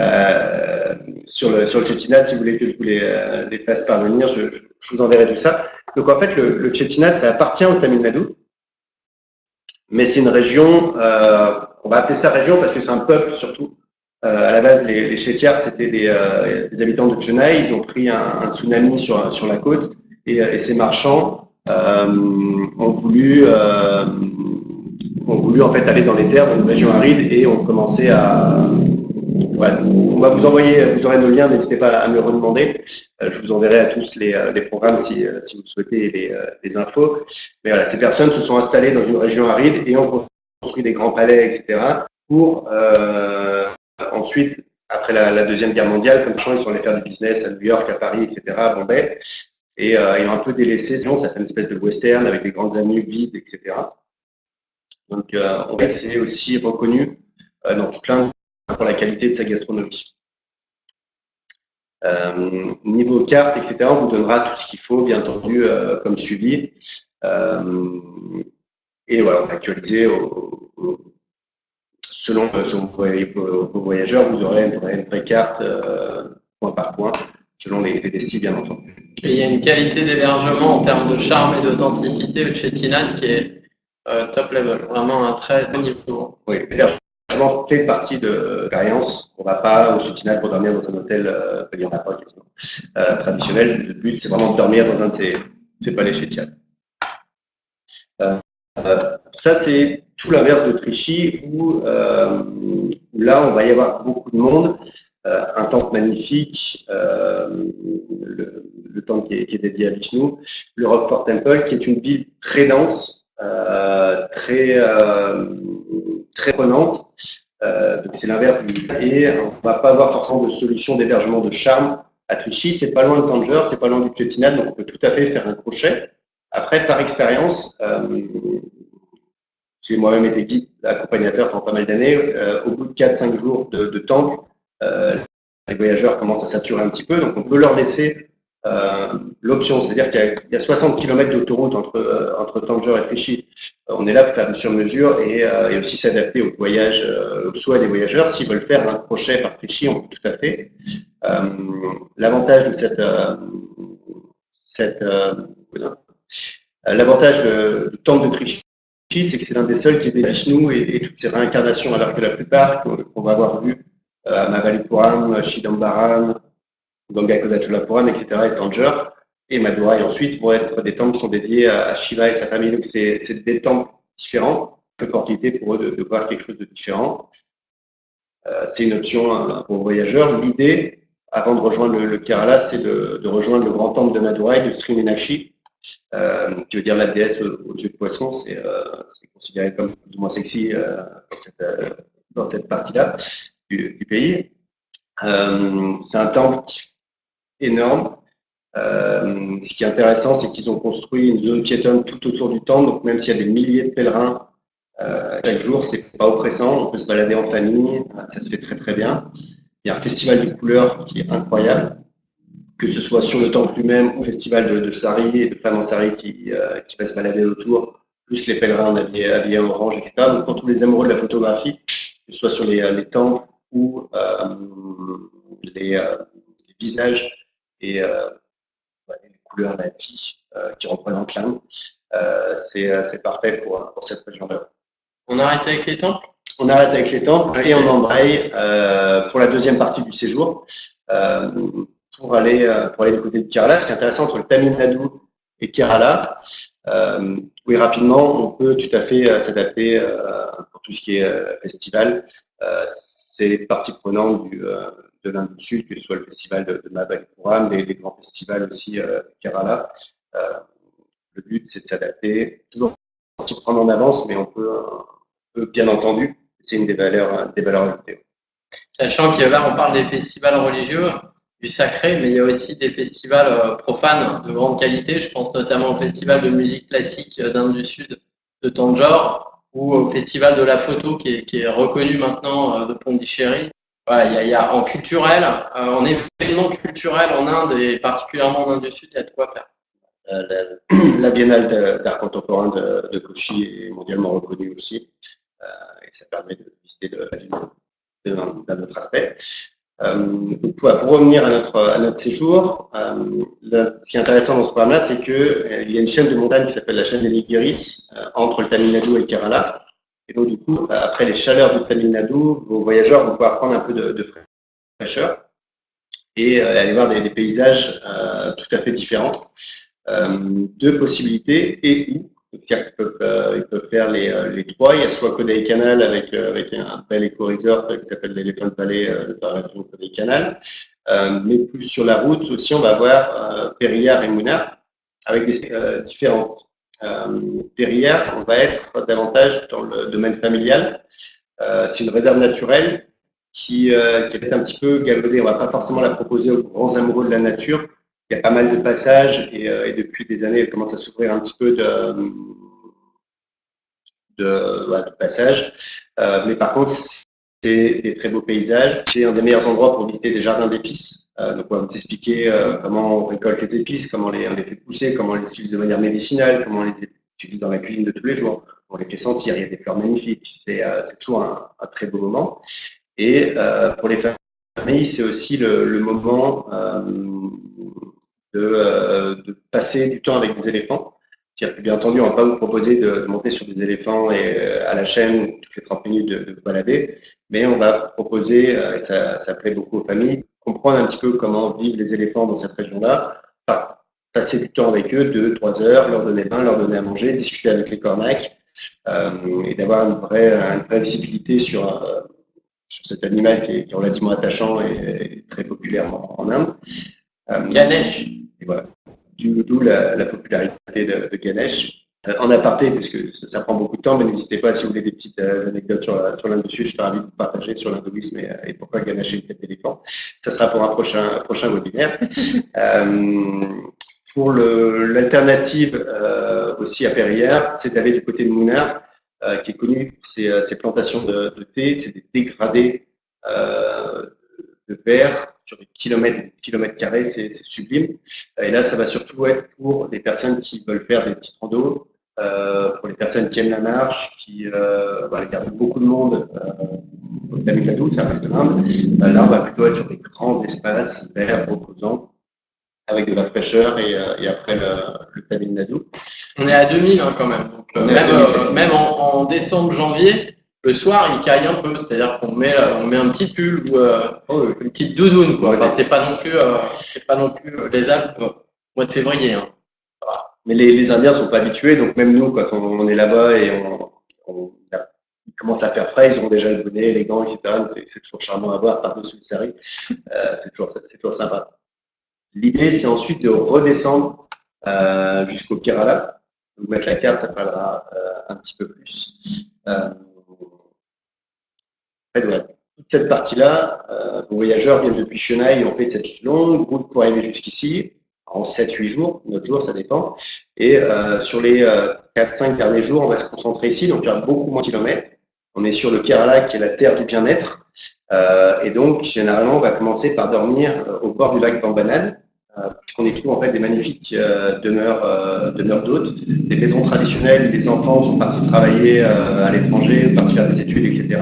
[SPEAKER 1] Sur le Chettinad, si vous voulez que je vous les fasse parvenir, je vous enverrai tout ça. Donc en fait, le Chettinad, ça appartient au Tamil Nadu, mais c'est une région, on va appeler ça région parce que c'est un peuple surtout. À la base, les Chettiars, c'était des habitants de Chennai. Ils ont pris un tsunami sur la côte et ces marchands ont voulu en fait aller dans les terres, dans une région aride, et ont commencé à. Voilà. On va vous envoyer, vous aurez nos liens, n'hésitez pas à me redemander. Je vous enverrai à tous les programmes si vous souhaitez les infos. Mais voilà, ces personnes se sont installées dans une région aride et ont construit des grands palais, etc. pour ensuite, après la Deuxième Guerre mondiale, comme ça, ils sont allés faire du business à New York, à Paris, etc., à Bombay, et ils ont un peu délaissé, sinon ça fait une espèce de western avec des grandes avenues vides, etc. Donc, c'est aussi reconnu dans toute l'Inde pour la qualité de sa gastronomie. Niveau carte, etc., on vous donnera tout ce qu'il faut, bien entendu, comme suivi. Et voilà, on va actualiser selon vos voyageurs, vous aurez une vraie carte point par point, selon les destis, bien entendu.
[SPEAKER 2] Et il y a une qualité d'hébergement en termes de charme et d'authenticité au Chettinad qui est top level, vraiment un très bon niveau.
[SPEAKER 1] Oui, l'hébergement fait partie de l'expérience. On ne va pas au Chettinad pour dormir dans un hôtel, il n'y en a pas quasiment, traditionnel. Le but, c'est vraiment de dormir dans un de ces palais Chettiad. Ça, c'est tout l'inverse de Trichy, où là, on va y avoir beaucoup de monde, un temple magnifique, le temple qui est dédié à Vishnu, le Rockford Temple, qui est une ville très dense, très prenante. Donc c'est l'inverse et on ne va pas avoir forcément de solution d'hébergement de charme à Trichy. C'est pas loin de Tanger, c'est pas loin du Chettinad, donc on peut tout à fait faire un crochet. Après, par expérience, j'ai moi-même été guide, accompagnateur pendant pas mal d'années. Au bout de 4-5 jours de temple, les voyageurs commencent à saturer un petit peu, donc on peut leur laisser l'option, c'est-à-dire qu'il y a 60 km d'autoroute entre Tanger et Trichy. On est là pour faire du sur-mesure et aussi s'adapter au voyage, aux souhaits des voyageurs. S'ils veulent faire un crochet par Trichy, on peut tout à fait. L'avantage de l'avantage du temple de Trichy, c'est que c'est l'un des seuls qui est des Vishnu et toutes ses réincarnations, alors que la plupart qu'on va avoir vu à Mavalipuram, Chidambaram, Ganga-Kodachulapuram, etc., et Tanger et Madurai ensuite vont être des temples qui sont dédiés à Shiva et sa famille. Donc c'est des temples différents, l'opportunité pour eux de voir quelque chose de différent. C'est une option pour les voyageurs. L'idée, avant de rejoindre le Kerala, c'est de rejoindre le grand temple de Madurai, de Sri Meenakshi, qui veut dire la déesse aux yeux de poisson. C'est considéré comme plus ou moins sexy dans cette partie-là du pays. C'est un temple énorme. Ce qui est intéressant, c'est qu'ils ont construit une zone piétonne tout autour du temple. Donc même s'il y a des milliers de pèlerins chaque jour, c'est pas oppressant. On peut se balader en famille, ça se fait très très bien. Il y a un festival de couleurs qui est incroyable, que ce soit sur le temple lui-même ou festival de sari et de femmes en sari qui va se balader autour, plus les pèlerins habillés en orange, etc. Donc pour tous les amoureux de la photographie, que ce soit sur les temples ou les visages et les couleurs, la vie qui représentent l'âme, c'est parfait pour cette région-là.
[SPEAKER 2] On arrête avec les temples?
[SPEAKER 1] On arrête avec les temples et on embraye pour la deuxième partie du séjour pour aller du côté de Kerala. Ce qui est intéressant entre le Tamil Nadu et Kerala, oui, rapidement, on peut tout à fait s'adapter pour tout ce qui est festival. C'est partie prenante de l'Inde du Sud, que ce soit le festival de Mahabalipuram, les grands festivals aussi Kerala. Le but, c'est de s'adapter, toujours s'y prendre en avance, mais on peut bien entendu, c'est une des valeurs ajoutées.
[SPEAKER 2] Sachant que là, on parle des festivals religieux, du sacré, mais il y a aussi des festivals profanes de grande qualité. Je pense notamment au festival de musique classique d'Inde du Sud de Tanjore ou au festival de la photo qui est reconnu maintenant de Pondichéry. Voilà, il y a en culturel, en événement culturel en Inde et particulièrement en Inde du Sud, il y a de quoi faire.
[SPEAKER 1] La Biennale d'art contemporain de Kochi est mondialement reconnue aussi, et ça permet de visiter d'un autre aspect. Pour revenir à notre séjour, ce qui est intéressant dans ce programme-là, c'est qu'il y a une chaîne de montagnes qui s'appelle la chaîne des Nilgiris entre le Tamil Nadu et le Kerala. Et donc, du coup, après les chaleurs du Tamil Nadu, vos voyageurs vont pouvoir prendre un peu de fraîcheur et aller voir des paysages tout à fait différents. Deux possibilités et où ils peuvent faire les trois. Il y a soit Kodaikanal avec un bel éco-resort qui s'appelle l'Elephant Valley de la région de Kodaikanal, mais plus sur la route aussi, on va avoir Periyar et Munnar avec des différentes. Periyar, on va être davantage dans le domaine familial. C'est une réserve naturelle qui est peut-être un petit peu galvaudée. On ne va pas forcément la proposer aux grands amoureux de la nature. Il y a pas mal de passages et depuis des années, elle commence à s'ouvrir un petit peu de passages. Mais par contre, c'est des très beaux paysages. C'est un des meilleurs endroits pour visiter des jardins d'épices. Donc, on va vous expliquer comment on récolte les épices, comment on les fait pousser, comment on les utilise de manière médicinale, comment on les utilise dans la cuisine de tous les jours. On les fait sentir. Il y a des fleurs magnifiques. C'est toujours un très beau moment. Et pour les familles, c'est aussi le moment de passer du temps avec des éléphants. Bien entendu, on ne va pas vous proposer de monter sur des éléphants et à la chaîne toutes les 30 minutes de vous balader, mais on va proposer, et ça plaît beaucoup aux familles, comprendre un petit peu comment vivent les éléphants dans cette région-là, passer du temps avec eux, 2-3 heures, leur donner bain, leur donner à manger, discuter avec les cornacs et d'avoir une vraie visibilité sur cet animal qui est relativement attachant et très populaire en Inde.
[SPEAKER 2] Ganesh.
[SPEAKER 1] Et voilà. D'où la popularité de Ganesh. En aparté, puisque ça prend beaucoup de temps, mais n'hésitez pas si vous voulez des petites anecdotes sur l'Inde du Sud, je serais ravi de vous partager sur l'hindouisme et pourquoi Ganesh est une tête d'éléphant. Ça sera pour un prochain webinaire. Pour l'alternative aussi à Periyar, c'est d'aller du côté de Munnar, qui est connu pour ses plantations de thé, c'est des dégradés de verre sur des kilomètres carrés, c'est sublime. Et là, ça va surtout être pour les personnes qui veulent faire des petites randos, pour les personnes qui aiment la marche, il y a beaucoup de monde au Tamil Nadu, ça reste l'Inde. Là, on va plutôt être sur des grands espaces verts, reposants, avec de la fraîcheur et après le Tamil Nadu.
[SPEAKER 2] On est à 2000 quand même. Donc, même en décembre, janvier, le soir, il caille un peu, c'est-à-dire qu'on met un petit pull ou une petite doudoune, quoi. Enfin, c'est pas non plus les Alpes au mois de février. Hein.
[SPEAKER 1] Voilà. Mais les Indiens sont pas habitués, donc même nous, quand on est là-bas et il commence à faire frais, ils auront déjà le bonnet, les gants, etc. Donc c'est toujours charmant à voir par-dessus le sari. C'est toujours sympa. L'idée, c'est ensuite de redescendre jusqu'au Kerala. Vous mettre la carte, ça parlera un petit peu plus. Voilà. Toute cette partie-là, nos voyageurs viennent depuis Chennai et ont fait cette longue route pour arriver jusqu'ici, en 7-8 jours, 9 jours, ça dépend. Et sur les 4-5 derniers jours, on va se concentrer ici, donc il y a beaucoup moins de kilomètres. On est sur le Kerala, qui est la terre du bien-être. Et donc, généralement, on va commencer par dormir au bord du lac Bambanad, puisqu'on y trouve en fait des magnifiques demeures d'hôtes, des maisons traditionnelles. Les enfants sont partis travailler à l'étranger, partis faire des études, etc.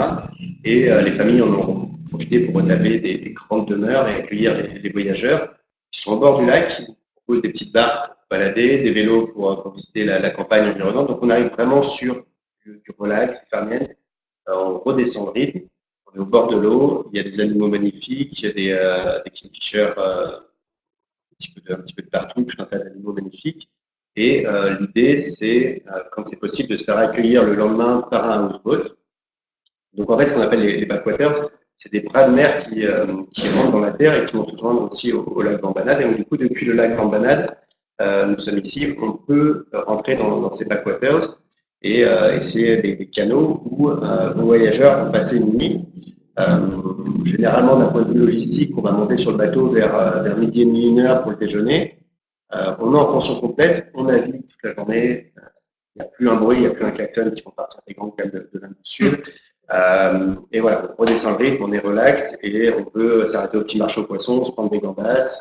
[SPEAKER 1] Et les familles en ont profité pour retaper des grandes demeures et accueillir les voyageurs qui sont au bord du lac, qui proposent des petites barques pour balader, des vélos pour visiter la campagne environnante. Donc on arrive vraiment sur du relax, du farniente. On redescend le rythme, on est au bord de l'eau, il y a des animaux magnifiques, il y a des kingfishers un petit peu de partout, tout un tas d'animaux magnifiques. Et l'idée, c'est, quand c'est possible, de se faire accueillir le lendemain par un houseboat. Donc en fait, ce qu'on appelle les backwaters, c'est des bras de mer qui rentrent dans la terre et qui vont se joindre aussi au lac Bambanad. Et donc, du coup, depuis le lac Bambanad, nous sommes ici, on peut rentrer dans ces backwaters et c'est des canaux où nos voyageurs vont passer une nuit. Généralement, d'un point de vue logistique, on va monter sur le bateau vers midi et demi, 1 heure pour le déjeuner. On est en pension complète, on navigue toute la journée. Il n'y a plus un bruit, il n'y a plus un klaxon qui font partir des grands câbles de l'Inde du Sud. Et voilà, on redescend le rythme, on est relax et on peut s'arrêter au petit marché aux poissons, se prendre des gambas,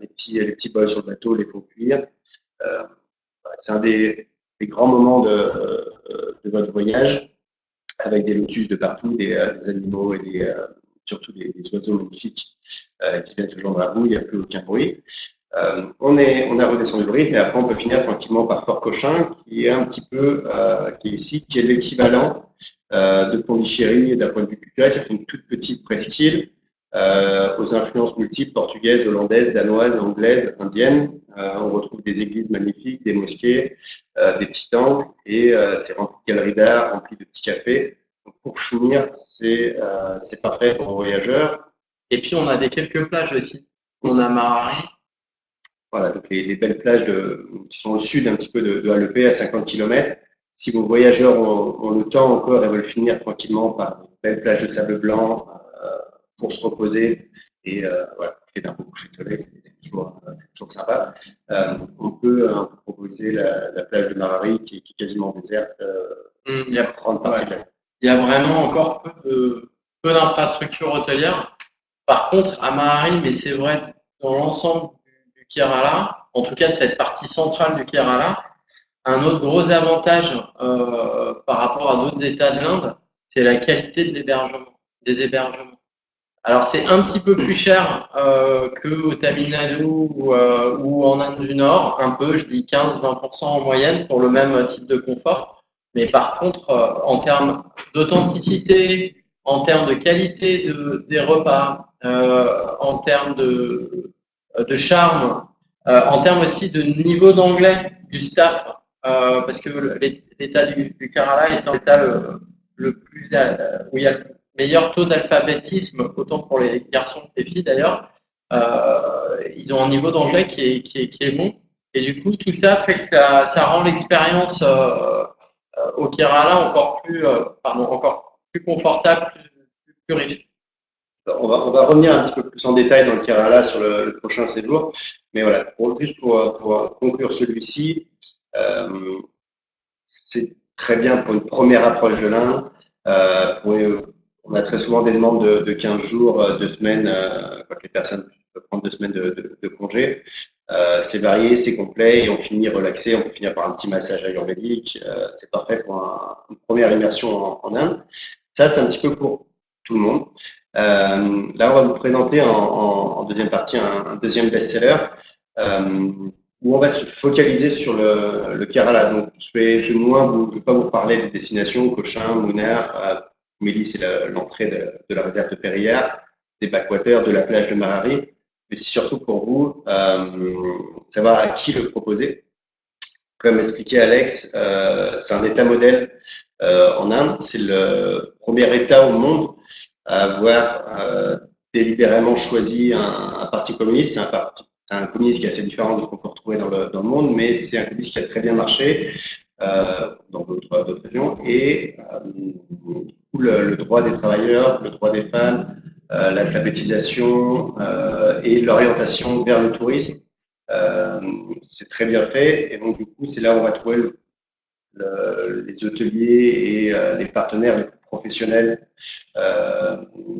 [SPEAKER 1] les petits bols sur le bateau, les font cuire. C'est un des grands moments de votre voyage, avec des lotus de partout, des animaux et surtout des oiseaux magnifiques qui viennent se joindre à vous, il n'y a plus aucun bruit. On a redescendu le rythme et après on peut finir tranquillement par Fort Cochin, qui est un petit peu, qui est ici, qui est l'équivalent de Pondichéry d'un point de vue culturel. C'est une toute petite presqu'île aux influences multiples, portugaises, hollandaises, danoises, anglaises, indiennes. On retrouve des églises magnifiques, des mosquées, des petits temples et c'est rempli de galeries d'art, rempli de petits cafés. Donc, pour finir, c'est parfait pour les voyageurs.
[SPEAKER 2] Et puis on a quelques plages aussi. On a Marari.
[SPEAKER 1] Voilà, donc les belles plages qui sont au sud un petit peu de Halepé, à 50 km. Si vos voyageurs ont le temps encore et veulent finir tranquillement par une belle plage de sable blanc pour se reposer et voilà, d'un beau coucher de soleil, c'est toujours sympa. On peut proposer la plage de Marari qui est quasiment déserte.
[SPEAKER 2] Il y a grande partie de la... Il y a vraiment encore peu d'infrastructures hôtelières. Par contre, à Marari, mais c'est vrai dans l'ensemble du Kerala, en tout cas de cette partie centrale du Kerala, un autre gros avantage par rapport à d'autres États de l'Inde, c'est la qualité de l'hébergement, des hébergements. Alors c'est un petit peu plus cher qu'au Tamil Nadu ou en Inde du Nord, un peu, je dis 15-20% en moyenne pour le même type de confort. Mais par contre, en termes d'authenticité, en termes de qualité des repas, en termes de charme, en termes aussi de niveau d'anglais du staff, parce que l'état du Kerala est l'état le plus où il y a le meilleur taux d'alphabétisme, autant pour les garçons que les filles d'ailleurs. Ils ont un niveau d'anglais qui est bon. Et du coup, tout ça fait que ça rend l'expérience au Kerala encore plus confortable, plus riche.
[SPEAKER 1] On va revenir un petit peu plus en détail dans le Kerala sur le prochain séjour. Mais voilà, juste pour conclure celui-ci, c'est très bien pour une première approche de l'Inde. On a très souvent des demandes de 15 jours, 2 semaines, quand les personnes peuvent prendre 2 semaines de congé. C'est varié, c'est complet et on finit relaxé. On peut finir par un petit massage ayurvédique. C'est parfait pour une première immersion en Inde. Ça, c'est un petit peu pour tout le monde. Là, on va vous présenter en deuxième partie un deuxième best-seller où on va se focaliser sur le Kerala. Donc, je vais pas vous parler des destinations, Cochin, Munnar, Méli, c'est l'entrée de la réserve de Periyar, des backwaters, de la plage de Marari, mais surtout pour vous, savoir à qui le proposer. Comme expliquait Alex, c'est un État modèle en Inde. C'est le premier État au monde à avoir délibérément choisi un parti communiste. C'est un parti un communisme qui est assez différent de ce qu'on peut retrouver dans le monde, mais c'est un communisme qui a très bien marché dans d'autres régions. Et le droit des travailleurs, le droit des femmes, l'alphabétisation et l'orientation vers le tourisme, c'est très bien fait. Et donc, du coup, c'est là où on va trouver les hôteliers et les partenaires les plus professionnels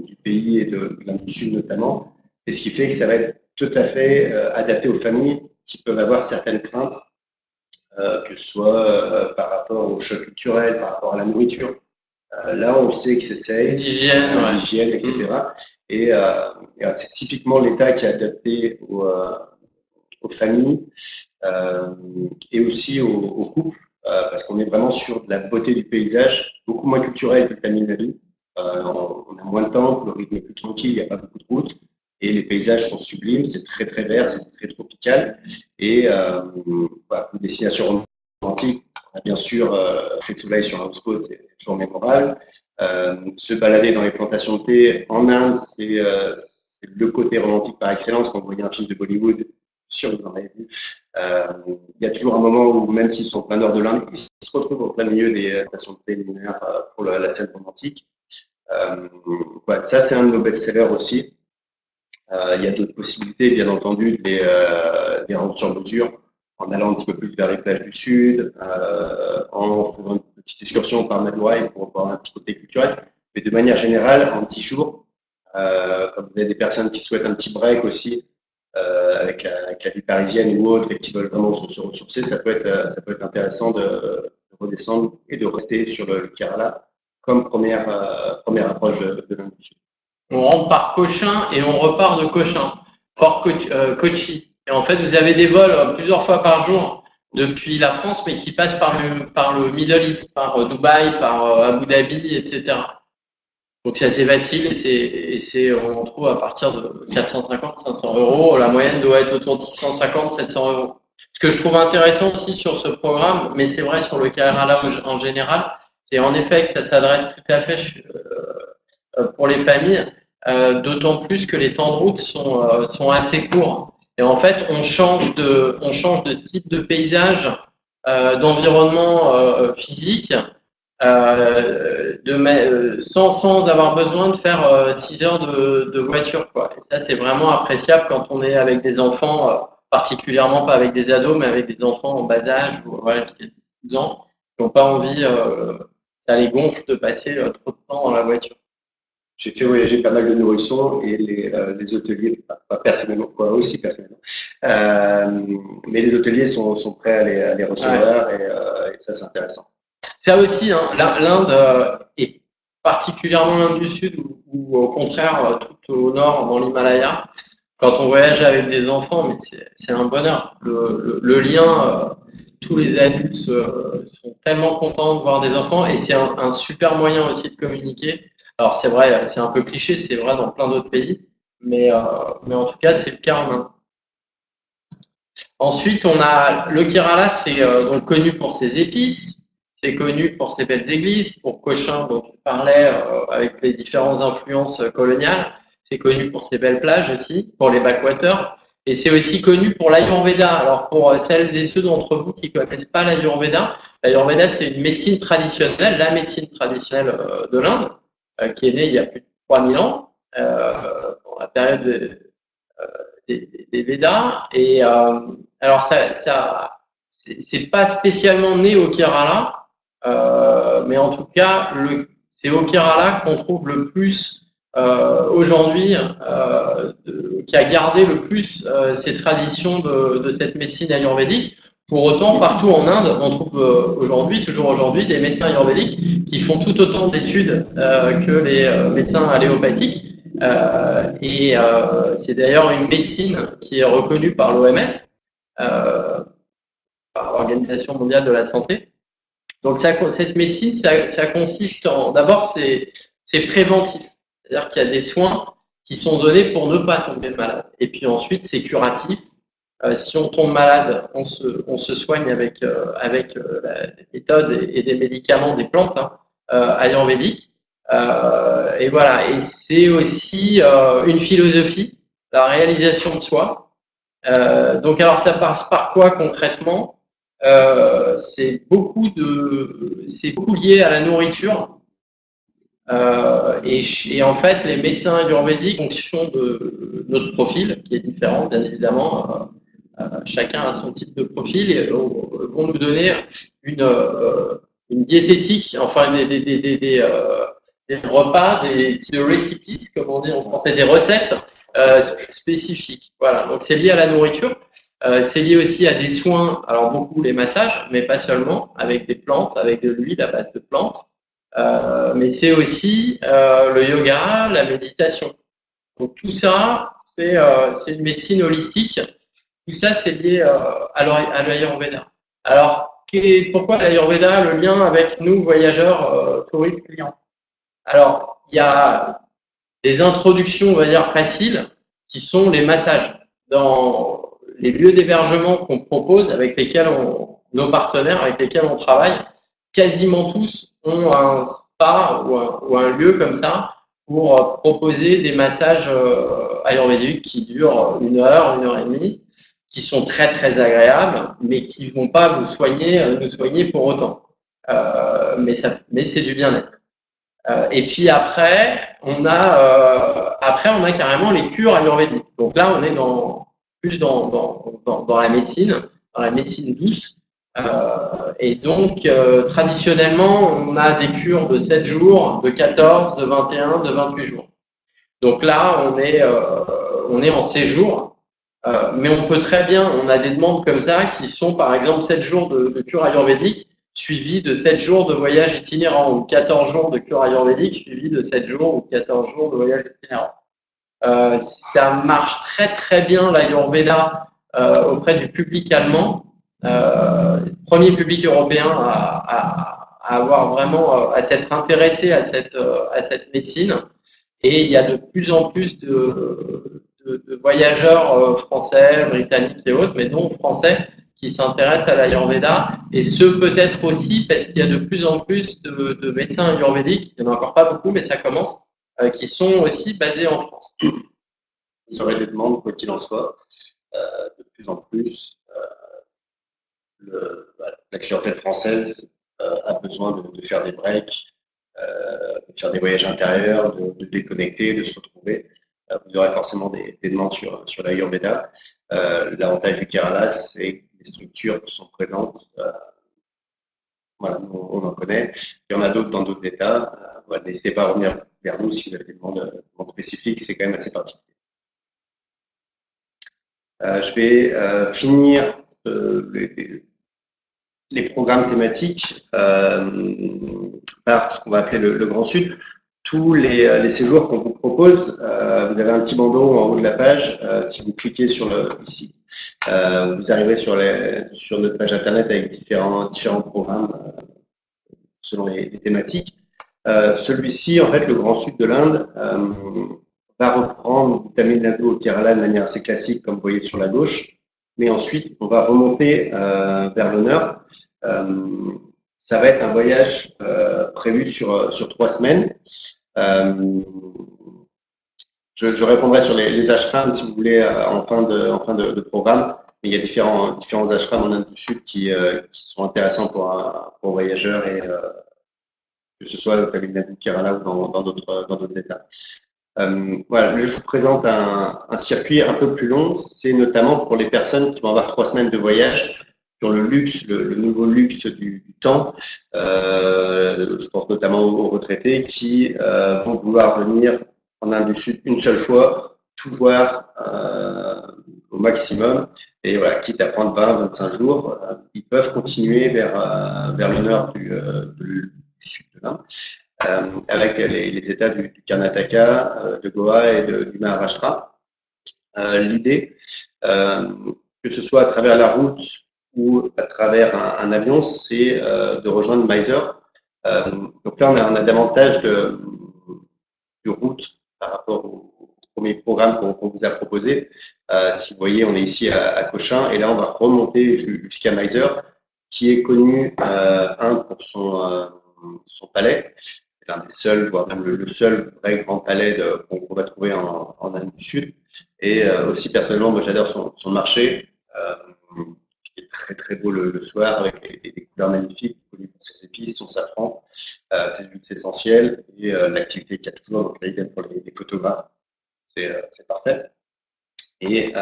[SPEAKER 1] du pays et de l'Inde du Sud notamment. Et ce qui fait que ça va être tout à fait adapté aux familles qui peuvent avoir certaines craintes, que ce soit par rapport au choc culturel, par rapport à la nourriture. Là, on sait que c'est l'hygiène, etc. Et c'est typiquement l'État qui est adapté aux familles et aussi aux couples, parce qu'on est vraiment sur de la beauté du paysage, beaucoup moins culturel que le Tamil Nadu. On a moins de temps, le rythme est plus tranquille, il n'y a pas beaucoup de routes, et les paysages sont sublimes, c'est très très vert, c'est très tropical, et voilà, une destination romantique. On a bien sûr fait de soleil sur un houseboat, c'est toujours mémorable. Se balader dans les plantations de thé en Inde, c'est le côté romantique par excellence. Quand vous voyez un film de Bollywood, sûr vous en avez vu. Il y a toujours un moment où, même s'ils sont au plein nord de l'Inde, ils se retrouvent au plein milieu des plantations de thé lunaires pour la scène romantique. Voilà, ça, c'est un de nos best-sellers aussi. Il y a d'autres possibilités, bien entendu, de les rendre sur mesure, en allant un petit peu plus vers les plages du sud, en faisant une petite excursion par Madurai pour voir un petit côté culturel. Mais de manière générale, en 10 jours, quand vous avez des personnes qui souhaitent un petit break aussi, avec la vie parisienne ou autre, et qui veulent vraiment se ressourcer, ça peut être intéressant de redescendre et de rester sur le Kerala comme première approche de l'Inde du Sud.
[SPEAKER 2] On rentre par Cochin et on repart de Cochin, Fort Kochi. Et en fait, vous avez des vols plusieurs fois par jour depuis la France, mais qui passent par le Middle East, par Dubaï, par Abu Dhabi, etc. Donc c'est assez facile et on trouve à partir de 450-500 euros. La moyenne doit être autour de 650-700 euros. Ce que je trouve intéressant aussi sur ce programme, mais c'est vrai sur le Kerala en général, c'est en effet que ça s'adresse tout à fait pour les familles, d'autant plus que les temps de route sont assez courts. Et en fait, on change de type de paysage, d'environnement physique, sans avoir besoin de faire 6 heures de voiture, quoi. Et ça, c'est vraiment appréciable quand on est avec des enfants, particulièrement pas avec des ados, mais avec des enfants en bas âge, ou voilà, qui ont 12 ans, qui n'ont pas envie, ça les gonfle de passer trop de temps dans la voiture.
[SPEAKER 1] J'ai fait voyager pas mal de nourrissons et les hôteliers, pas personnellement, quoi, aussi personnellement, mais les hôteliers sont prêts à les recevoir, et ça, c'est intéressant.
[SPEAKER 2] Ça aussi, hein, l'Inde et particulièrement l'Inde du Sud ou au contraire tout au nord dans l'Himalaya, quand on voyage avec des enfants, mais c'est un bonheur. Le lien, tous les adultes sont tellement contents de voir des enfants et c'est un super moyen aussi de communiquer. Alors c'est vrai, c'est un peu cliché, c'est vrai dans plein d'autres pays, mais en tout cas c'est le cas en Inde. Ensuite, on a le Kerala, c'est donc connu pour ses épices. C'est connu pour ses belles églises, pour Cochin dont tu parlais avec les différentes influences coloniales. C'est connu pour ses belles plages aussi, pour les backwaters. Et c'est aussi connu pour l'Ayurveda. Alors pour celles et ceux d'entre vous qui ne connaissent pas l'Ayurveda c'est une médecine traditionnelle, la médecine traditionnelle de l'Inde, qui est née il y a plus de 3000 ans, dans la période des Védas. Et alors c'est pas spécialement né au Kerala, mais en tout cas, c'est au Kerala qu'on trouve le plus aujourd'hui, qui a gardé le plus ces traditions de cette médecine ayurvédique. Pour autant, partout en Inde, on trouve toujours aujourd'hui, des médecins ayurvédiques qui font tout autant d'études que les médecins allopathiques. Et c'est d'ailleurs une médecine qui est reconnue par l'OMS, par l'Organisation mondiale de la santé. Donc cette médecine, ça consiste d'abord c'est préventif, c'est-à-dire qu'il y a des soins qui sont donnés pour ne pas tomber malade. Et puis ensuite c'est curatif. Si on tombe malade, on se soigne avec la méthode et des médicaments, des plantes ayurvédiques. Et voilà. Et c'est aussi une philosophie, la réalisation de soi. Donc alors ça passe par quoi concrètement? C'est beaucoup lié à la nourriture. Et en fait, les médecins ayurvédiques, en fonction de notre profil, qui est différent, bien évidemment, chacun a son type de profil, et vont nous donner une diététique, enfin des repas, des recipes, comme on dit en français, des recettes spécifiques. Voilà, donc c'est lié à la nourriture. C'est lié aussi à des soins, alors beaucoup les massages, mais pas seulement, avec des plantes, avec de l'huile à base de plantes. Mais c'est aussi le yoga, la méditation. Donc tout ça, c'est une médecine holistique. Tout ça, c'est lié à l'Ayurveda. Alors, pourquoi l'Ayurveda, le lien avec nous, voyageurs, touristes, clients? Alors, il y a des introductions, on va dire, faciles, qui sont les massages. Dans les lieux d'hébergement qu'on propose, avec lesquels nos partenaires, avec lesquels on travaille, quasiment tous ont un spa ou un lieu comme ça pour proposer des massages ayurvédiques qui durent 1 heure et demie, qui sont très très agréables, mais qui ne vont pas nous soigner pour autant. Mais c'est du bien-être. Et puis après, on a carrément les cures ayurvédiques. Donc là, on est plus dans la médecine douce. Et donc, traditionnellement, on a des cures de 7 jours, de 14, de 21, de 28 jours. Donc là, on est en séjour, mais on peut très bien, on a des demandes comme ça qui sont par exemple 7 jours de cure ayurvédique suivis de 7 jours de voyage itinérant ou 14 jours de cure ayurvédique suivis de 7 jours ou 14 jours de voyage itinérant. Ça marche très très bien l'Ayurveda auprès du public allemand. Premier public européen à avoir vraiment à s'être intéressé à cette médecine, et il y a de plus en plus de voyageurs français, britanniques et autres, mais non français, qui s'intéressent à l'Ayurveda, et ce peut-être aussi parce qu'il y a de plus en plus de médecins ayurvédiques, il n'y en a encore pas beaucoup, mais ça commence, qui sont aussi basés en France.
[SPEAKER 1] Vous aurez des demandes, quoi qu'il en soit, de plus en plus. La clientèle française a besoin de faire des breaks, de faire des voyages intérieurs, de déconnecter, de se retrouver. Vous aurez forcément des demandes sur l'Ayurveda. L'avantage du Kerala, c'est que les structures qui sont présentes, voilà, on en connaît. Il y en a d'autres dans d'autres États. Voilà, n'hésitez pas à revenir vers nous si vous avez des demandes spécifiques, c'est quand même assez particulier. Je vais finir les programmes thématiques par ce qu'on va appeler le Grand Sud. Tous les séjours qu'on vous propose, vous avez un petit bandeau en haut de la page. Si vous cliquez ici, vous arriverez sur notre page internet avec différents programmes selon les thématiques. Celui-ci, en fait, le Grand Sud de l'Inde, va reprendre Tamil Nadu au Kerala de manière assez classique, comme vous voyez sur la gauche. Mais ensuite, on va remonter vers le nord. Ça va être un voyage prévu sur 3 semaines. Je répondrai sur les ashrams si vous voulez en fin de programme. Mais il y a différents ashrams en Inde du Sud qui sont intéressants pour voyageurs, et que ce soit au Tamil Nadu, Kerala ou dans d'autres États. Voilà, je vous présente un circuit un peu plus long. C'est notamment pour les personnes qui vont avoir 3 semaines de voyage, qui ont le luxe, le nouveau luxe du temps. Je pense notamment aux retraités qui vont vouloir venir en Inde du Sud une seule fois, tout voir au maximum. Et voilà, quitte à prendre 20-25 jours, ils peuvent continuer vers le nord du sud de l'Inde. Avec les États du Karnataka, de Goa et du Maharashtra. L'idée, que ce soit à travers la route ou à travers un avion, c'est de rejoindre Mysore. Donc là, on a davantage de route par rapport au premier programme qu'on vous a proposé. Si vous voyez, on est ici à Cochin, et là, on va remonter jusqu'à Mysore, qui est connu, pour son palais, l'un des seuls, voire même le seul vrai grand palais qu'on va trouver en Inde du Sud. Et aussi personnellement, moi j'adore son marché, qui est très très beau le soir avec des couleurs magnifiques, connu pour ses épices, son safran, ses huiles essentielles et l'activité qu'il y a toujours, donc là idem pour les photographes, c'est parfait. Et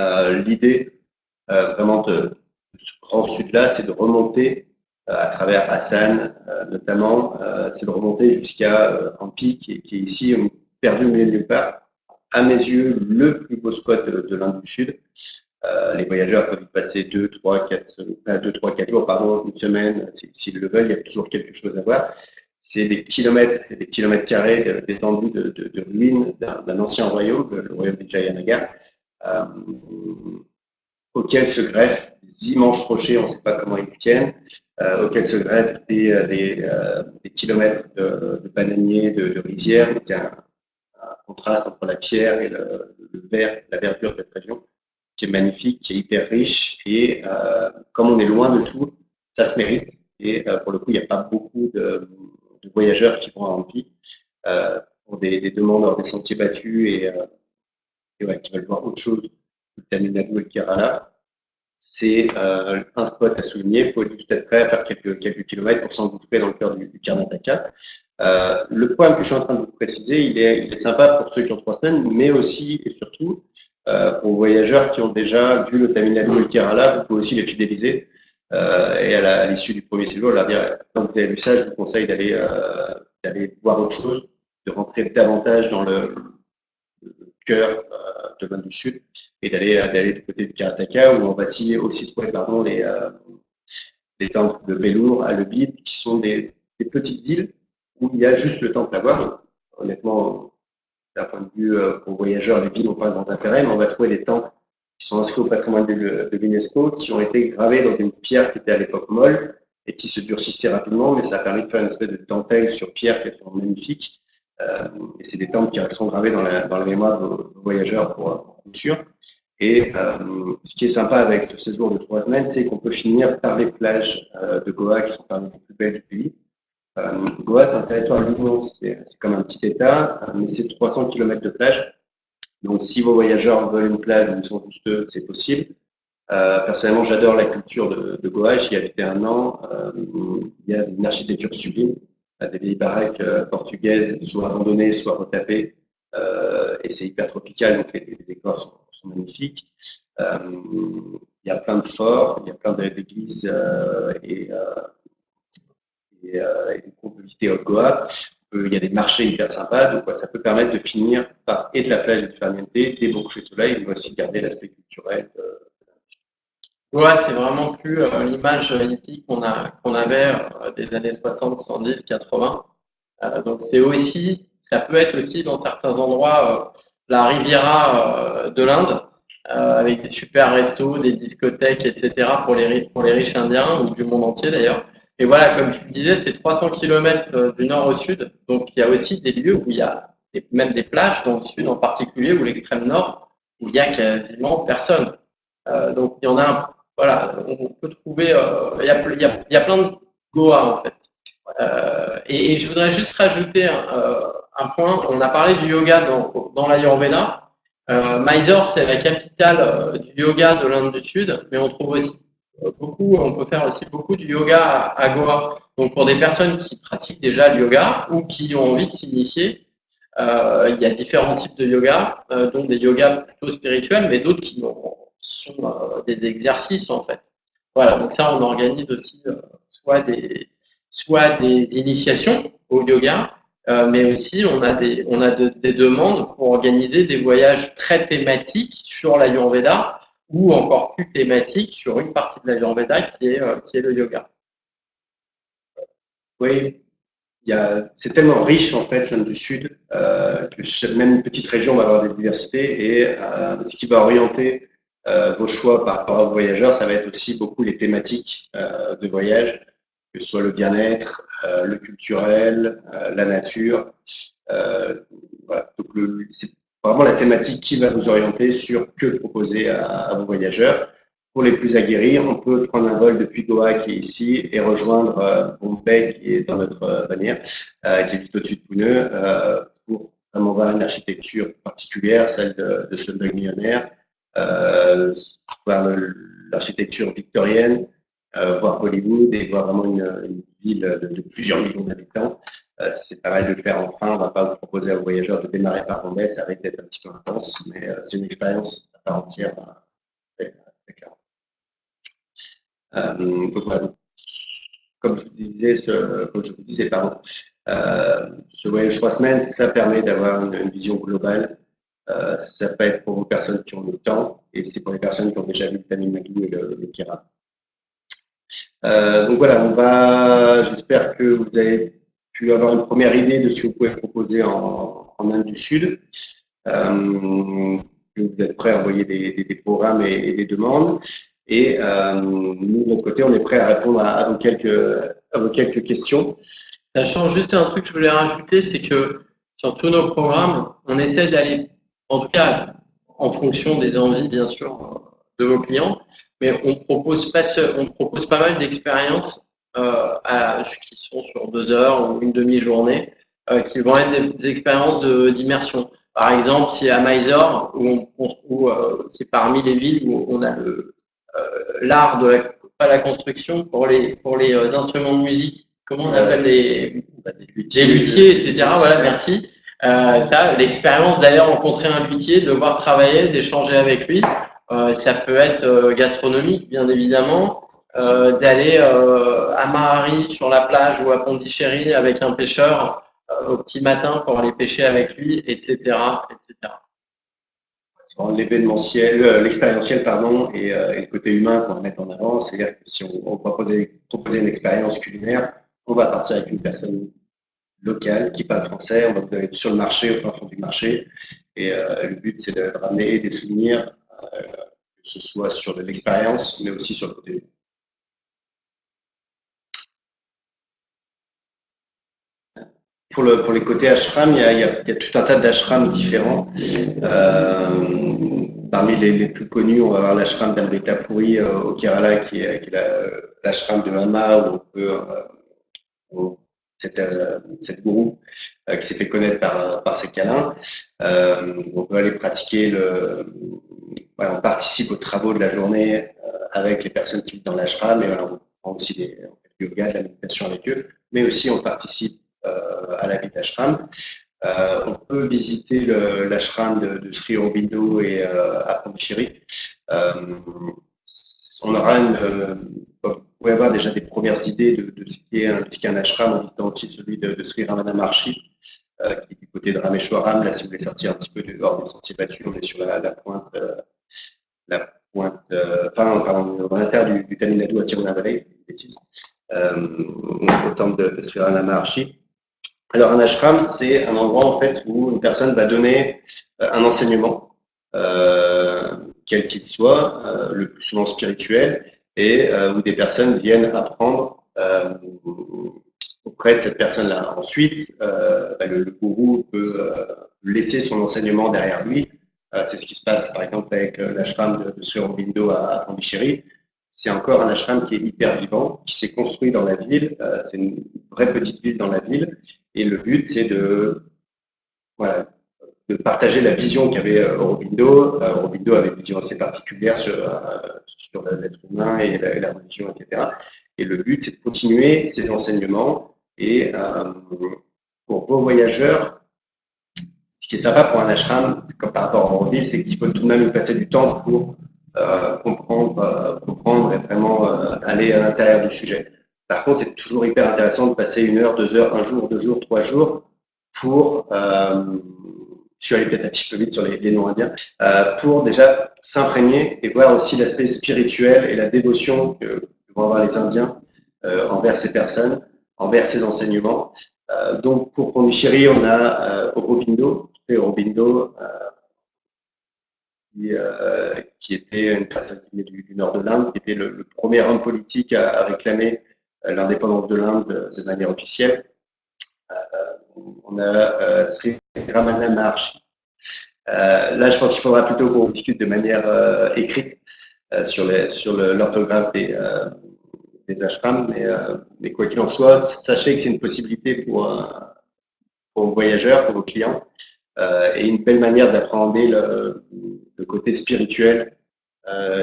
[SPEAKER 1] l'idée vraiment de ce grand sud-là, c'est de remonter à travers Hassan notamment, c'est de remonter jusqu'à Hampi qui est ici perdu au milieu de nulle part. À mes yeux, le plus beau spot de l'Inde du Sud. Les voyageurs peuvent y passer 2, 3, 4 jours, pardon, une semaine, s'ils le veulent, il y a toujours quelque chose à voir. C'est des kilomètres carrés d'étendue de ruines d'un ancien royaume, le royaume des Jayanagar, euh, auquel se greffent des immenses rochers, on ne sait pas comment ils tiennent, auxquels se greffent des kilomètres de bananiers, de rizières, donc il y a un contraste entre la pierre et le vert, la verdure de cette région, qui est magnifique, qui est hyper riche, et comme on est loin de tout, ça se mérite, et pour le coup, il n'y a pas beaucoup de voyageurs qui vont à Hampi pour des demandeurs des sentiers battus et ouais, qui veulent voir autre chose que le Tamil Nadu et le Kerala. C'est un spot à souligner. Il faut être prêt à faire quelques kilomètres pour s'engouffrer dans le cœur du Karnataka. Le point que je suis en train de vous préciser, il est sympa pour ceux qui ont 3 semaines, mais aussi et surtout pour les voyageurs qui ont déjà vu le Tamil Nadu et le Kerala, vous pouvez aussi les fidéliser. Et à l'issue du premier séjour, leur dire, quand vous avez vu ça, je vous conseille d'aller voir autre chose, de rentrer davantage dans le cœur de l'Inde du Sud et d'aller du côté du Karnataka où on va aussi trouver pardon, les temples de Belur à Lebid qui sont des petites villes où il y a juste le temple à voir. Donc, honnêtement, d'un point de vue pour voyageurs, les villes n'ont pas grand intérêt, mais on va trouver des temples qui sont inscrits au patrimoine de l'UNESCO, qui ont été gravés dans une pierre qui était à l'époque molle et qui se durcissait rapidement, mais ça a permis de faire une espèce de dentelle sur pierre qui est magnifique. Et c'est des temples qui resteront gravés dans la mémoire de vos voyageurs pour sûr. Et ce qui est sympa avec ce séjour de 3 semaines, c'est qu'on peut finir par les plages de Goa qui sont parmi les plus belles du pays. Goa, c'est un territoire immense, c'est comme un petit État, mais c'est 300 km de plage. Donc, si vos voyageurs veulent une plage où ils sont juste eux, c'est possible. Personnellement, j'adore la culture de Goa. J'y ai habité 1 an. Il y a une architecture sublime, des vieilles baraques portugaises, soit abandonnées, soit retapées. Et c'est hyper tropical, donc les décors sont magnifiques. Il y a plein de forts, il y a plein d'églises et on peut visiter Goa. Il y a des marchés hyper sympas, donc ça peut permettre de finir par et de la plage du Farniente, des beaux couchers de soleil, mais aussi garder l'aspect culturel.
[SPEAKER 2] Ouais, c'est vraiment plus l'image hippie qu'on avait des années 60, 70, 80. Donc ça peut être aussi dans certains endroits la Riviera de l'Inde, avec des super restos, des discothèques, etc. pour les riches indiens ou du monde entier d'ailleurs. Et voilà, comme tu le disais, c'est 300 km du nord au sud. Donc il y a aussi des lieux où il y a même des plages dans le sud en particulier, ou l'extrême nord, où il y a quasiment personne. Donc il y en a, voilà, on peut trouver, il y a plein de Goa en fait. Et je voudrais juste rajouter un point. On a parlé du yoga dans l'Ayurveda. Mysore, c'est la capitale du yoga de l'Inde du Sud, mais on trouve aussi on peut faire aussi beaucoup du yoga à Goa. Donc pour des personnes qui pratiquent déjà le yoga ou qui ont envie de s'initier, il y a différents types de yoga, dont des yogas plutôt spirituels, mais d'autres qui sont des exercices en fait. Voilà, donc ça on organise aussi soit des initiations au yoga, mais aussi on a des demandes pour organiser des voyages très thématiques sur l'Ayurveda ou encore plus thématiques sur une partie de l'Ayurveda qui est le yoga.
[SPEAKER 1] Oui, c'est tellement riche en fait l'Inde du Sud que même une petite région va avoir des diversités et ce qui va orienter vos choix par rapport à vos voyageurs, ça va être aussi beaucoup les thématiques de voyage, que ce soit le bien-être, le culturel, la nature. Voilà. Donc c'est vraiment la thématique qui va vous orienter sur que proposer à vos voyageurs. pour les plus aguerris, on peut prendre un vol depuis Goa qui est ici et rejoindre Bombay qui est dans notre bannière, qui est tout au-dessus de Pune, pour vraiment voir une architecture particulière, celle de Slumdog Millionnaire, voir l'architecture victorienne, voir Bollywood et voir vraiment une ville de plusieurs millions d'habitants. C'est pareil de le faire en train, on ne va pas vous proposer aux voyageurs de démarrer par Bombay, ça risque d'être un petit peu intense, mais c'est une expérience à part entière. Très clair. Donc voilà. Comme je vous disais, pardon, ce voyage 3 semaines, ça permet d'avoir une vision globale. Ça peut être pour les personnes qui ont le temps et c'est pour les personnes qui ont déjà vu le Tamil Nadu et le Kerala. Donc voilà, j'espère que vous avez pu avoir une première idée de ce que vous pouvez proposer en Inde du Sud. Que vous êtes prêts à envoyer des programmes et des demandes. Et nous, de notre côté, on est prêt à répondre à vos quelques questions.
[SPEAKER 2] Ça change juste un truc que je voulais rajouter, c'est que sur tous nos programmes, on essaie d'aller, en tout cas en fonction des envies, bien sûr, de vos clients, mais on propose pas mal d'expériences qui sont sur 2 heures ou une demi-journée, qui vont être des expériences d'immersion. Par exemple, si à Mysore, où c'est parmi les villes où on a l'art de pas la construction pour les instruments de musique, comment on appelle des luthiers, etc. Voilà, merci. Ça, l'expérience d'aller rencontrer un luthier, de le voir travailler, d'échanger avec lui, ça peut être gastronomique, bien évidemment. D'aller à Mahari sur la plage ou à Pondichéry avec un pêcheur au petit matin pour aller pêcher avec lui, etc., etc.
[SPEAKER 1] C'est vraiment l'événementiel, l'expérientiel, pardon, et le côté humain qu'on va mettre en avant. C'est-à-dire que si on va proposer une expérience culinaire, on va partir avec une personne locale qui parle français, on va vous aller sur le marché, au fin fond du marché, et le but c'est de ramener des souvenirs, que ce soit sur l'expérience, mais aussi sur le côté humain. Pour les côtés ashram, il y a tout un tas d'ashrams différents. Parmi les plus connus, on va avoir l'ashram d'Amrita Puri au Kerala, qui est l'ashram de Hama, où on peut, cette gourou qui s'est fait connaître par ses câlins. On peut aller pratiquer voilà, on participe aux travaux de la journée avec les personnes qui vivent dans l'ashram, et voilà, on prend aussi du yoga, de la méditation avec eux, mais aussi on participe à la vie d'ashram. On peut visiter l'ashram de Sri Aurobindo et à Pondichéry. On aura vous pouvez avoir déjà des premières idées de ce qu'est un ashram en visitant aussi celui de Sri Ramana Maharshi, qui est du côté de Rameshwaram. Là, si vous voulez sortir un petit peu hors des sentiers battus, on est sur la pointe, pardon, dans l'intérieur du Tamil Nadu à Tirunavalai, c'est une bêtise, au temple de Sri Ramana Maharshi. Alors, un ashram, c'est un endroit en fait où une personne va donner un enseignement, quel qu'il soit, le plus souvent spirituel, et où des personnes viennent apprendre auprès de cette personne-là. Ensuite, le gourou peut laisser son enseignement derrière lui. C'est ce qui se passe, par exemple, avec l'ashram de Sri Aurobindo à Pondichéry. C'est encore un ashram qui est hyper vivant, qui s'est construit dans la ville. C'est une vraie petite ville dans la ville. Et le but, c'est de partager la vision qu'avait Aurobindo. Aurobindo avait une vision assez particulière sur l'être humain et la religion, etc. Et le but, c'est de continuer ces enseignements. Et pour vos voyageurs, ce qui est sympa pour un ashram, comme par rapport à Aurobindo, c'est qu'il faut tout de même y passer du temps pour comprendre et vraiment aller à l'intérieur du sujet. Par contre, c'est toujours hyper intéressant de passer 1 heure, 2 heures, 1 jour, 2 jours, 3 jours pour, je suis allé peut-être un petit peu vite sur les noms indiens, pour déjà s'imprégner et voir aussi l'aspect spirituel et la dévotion que vont avoir les Indiens envers ces personnes, envers ces enseignements. Donc pour Pondichéry, on a Aurobindo, qui était une personne qui venait du nord de l'Inde, qui était le premier homme politique à réclamer l'indépendance de l'Inde de manière officielle. On a Sri Ramana Maharshi. Là, je pense qu'il faudra plutôt qu'on discute de manière écrite, sur l'orthographe des ashrams, mais quoi qu'il en soit, sachez que c'est une possibilité pour vos voyageurs, pour vos clients, et une belle manière d'appréhender le côté spirituel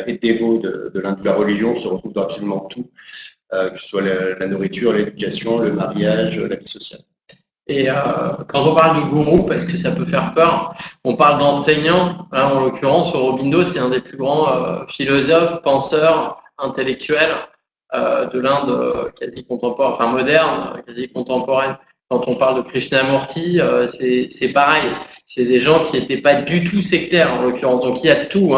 [SPEAKER 1] et dévot de la religion se retrouve dans absolument tout, que ce soit la nourriture, l'éducation, le mariage, la vie sociale.
[SPEAKER 2] Et quand on parle de gourou, parce que ça peut faire peur, on parle d'enseignant. En l'occurrence, Aurobindo, c'est un des plus grands philosophes, penseurs, intellectuels de l'Inde quasi contemporaine, enfin moderne, quasi contemporaine. Quand on parle de Krishnamurti, c'est pareil. C'est des gens qui n'étaient pas du tout sectaires, en l'occurrence. Donc il y a tout,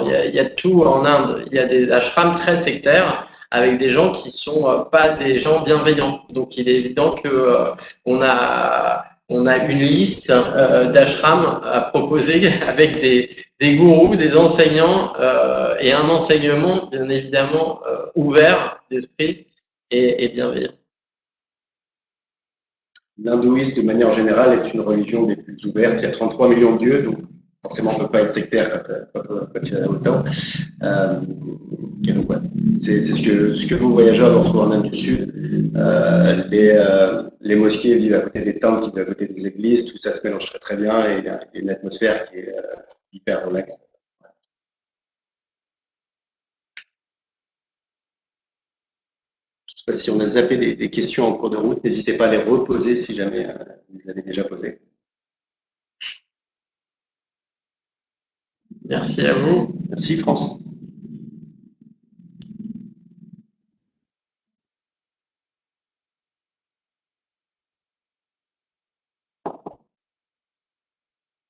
[SPEAKER 2] il y a tout en Inde. Il y a des ashrams très sectaires, avec des gens qui sont pas des gens bienveillants. Donc il est évident que on a une liste d'ashrams à proposer avec des gourous, des enseignants et un enseignement bien évidemment ouvert d'esprit et bienveillant.
[SPEAKER 1] L'hindouisme, de manière générale, est une religion des plus ouvertes. Il y a 33 millions de dieux, donc forcément, on ne peut pas être sectaire quand il y en a autant. Et donc, ouais, c'est ce que nous, voyageurs, on retrouve en Inde du Sud. Les mosquées vivent à côté des temples, qui vivent à côté des églises. Tout ça se mélange très, très bien et il y a une atmosphère qui est hyper relaxe. Je ne sais pas si on a zappé des questions en cours de route. N'hésitez pas à les reposer si jamais vous les avez déjà posées.
[SPEAKER 2] Merci à vous.
[SPEAKER 1] Merci, France.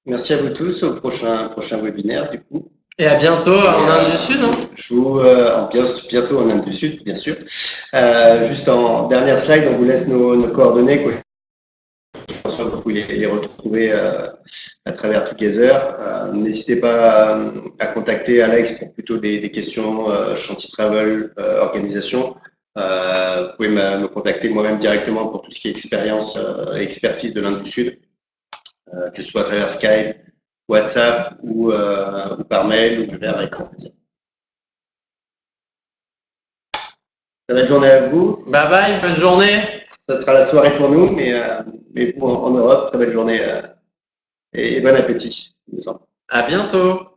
[SPEAKER 1] Merci à vous tous. Au prochain webinaire, du coup.
[SPEAKER 2] Et à bientôt en Inde du Sud.
[SPEAKER 1] Je vous bientôt en Inde du Sud, bien sûr. Juste en dernière slide, on vous laisse nos coordonnées. Vous pouvez les retrouver à travers Together. N'hésitez pas à contacter Alex pour plutôt des questions chantier travel, organisation. Vous pouvez me contacter moi-même directement pour tout ce qui est expérience et expertise de l'Inde du Sud, que ce soit à travers Skype, WhatsApp ou par mail ou vers avec grand plaisir. Très bonne journée à vous.
[SPEAKER 2] Bye bye, bonne journée.
[SPEAKER 1] Ça sera la soirée pour nous, mais vous en Europe, très belle journée et bon appétit.
[SPEAKER 2] À bientôt.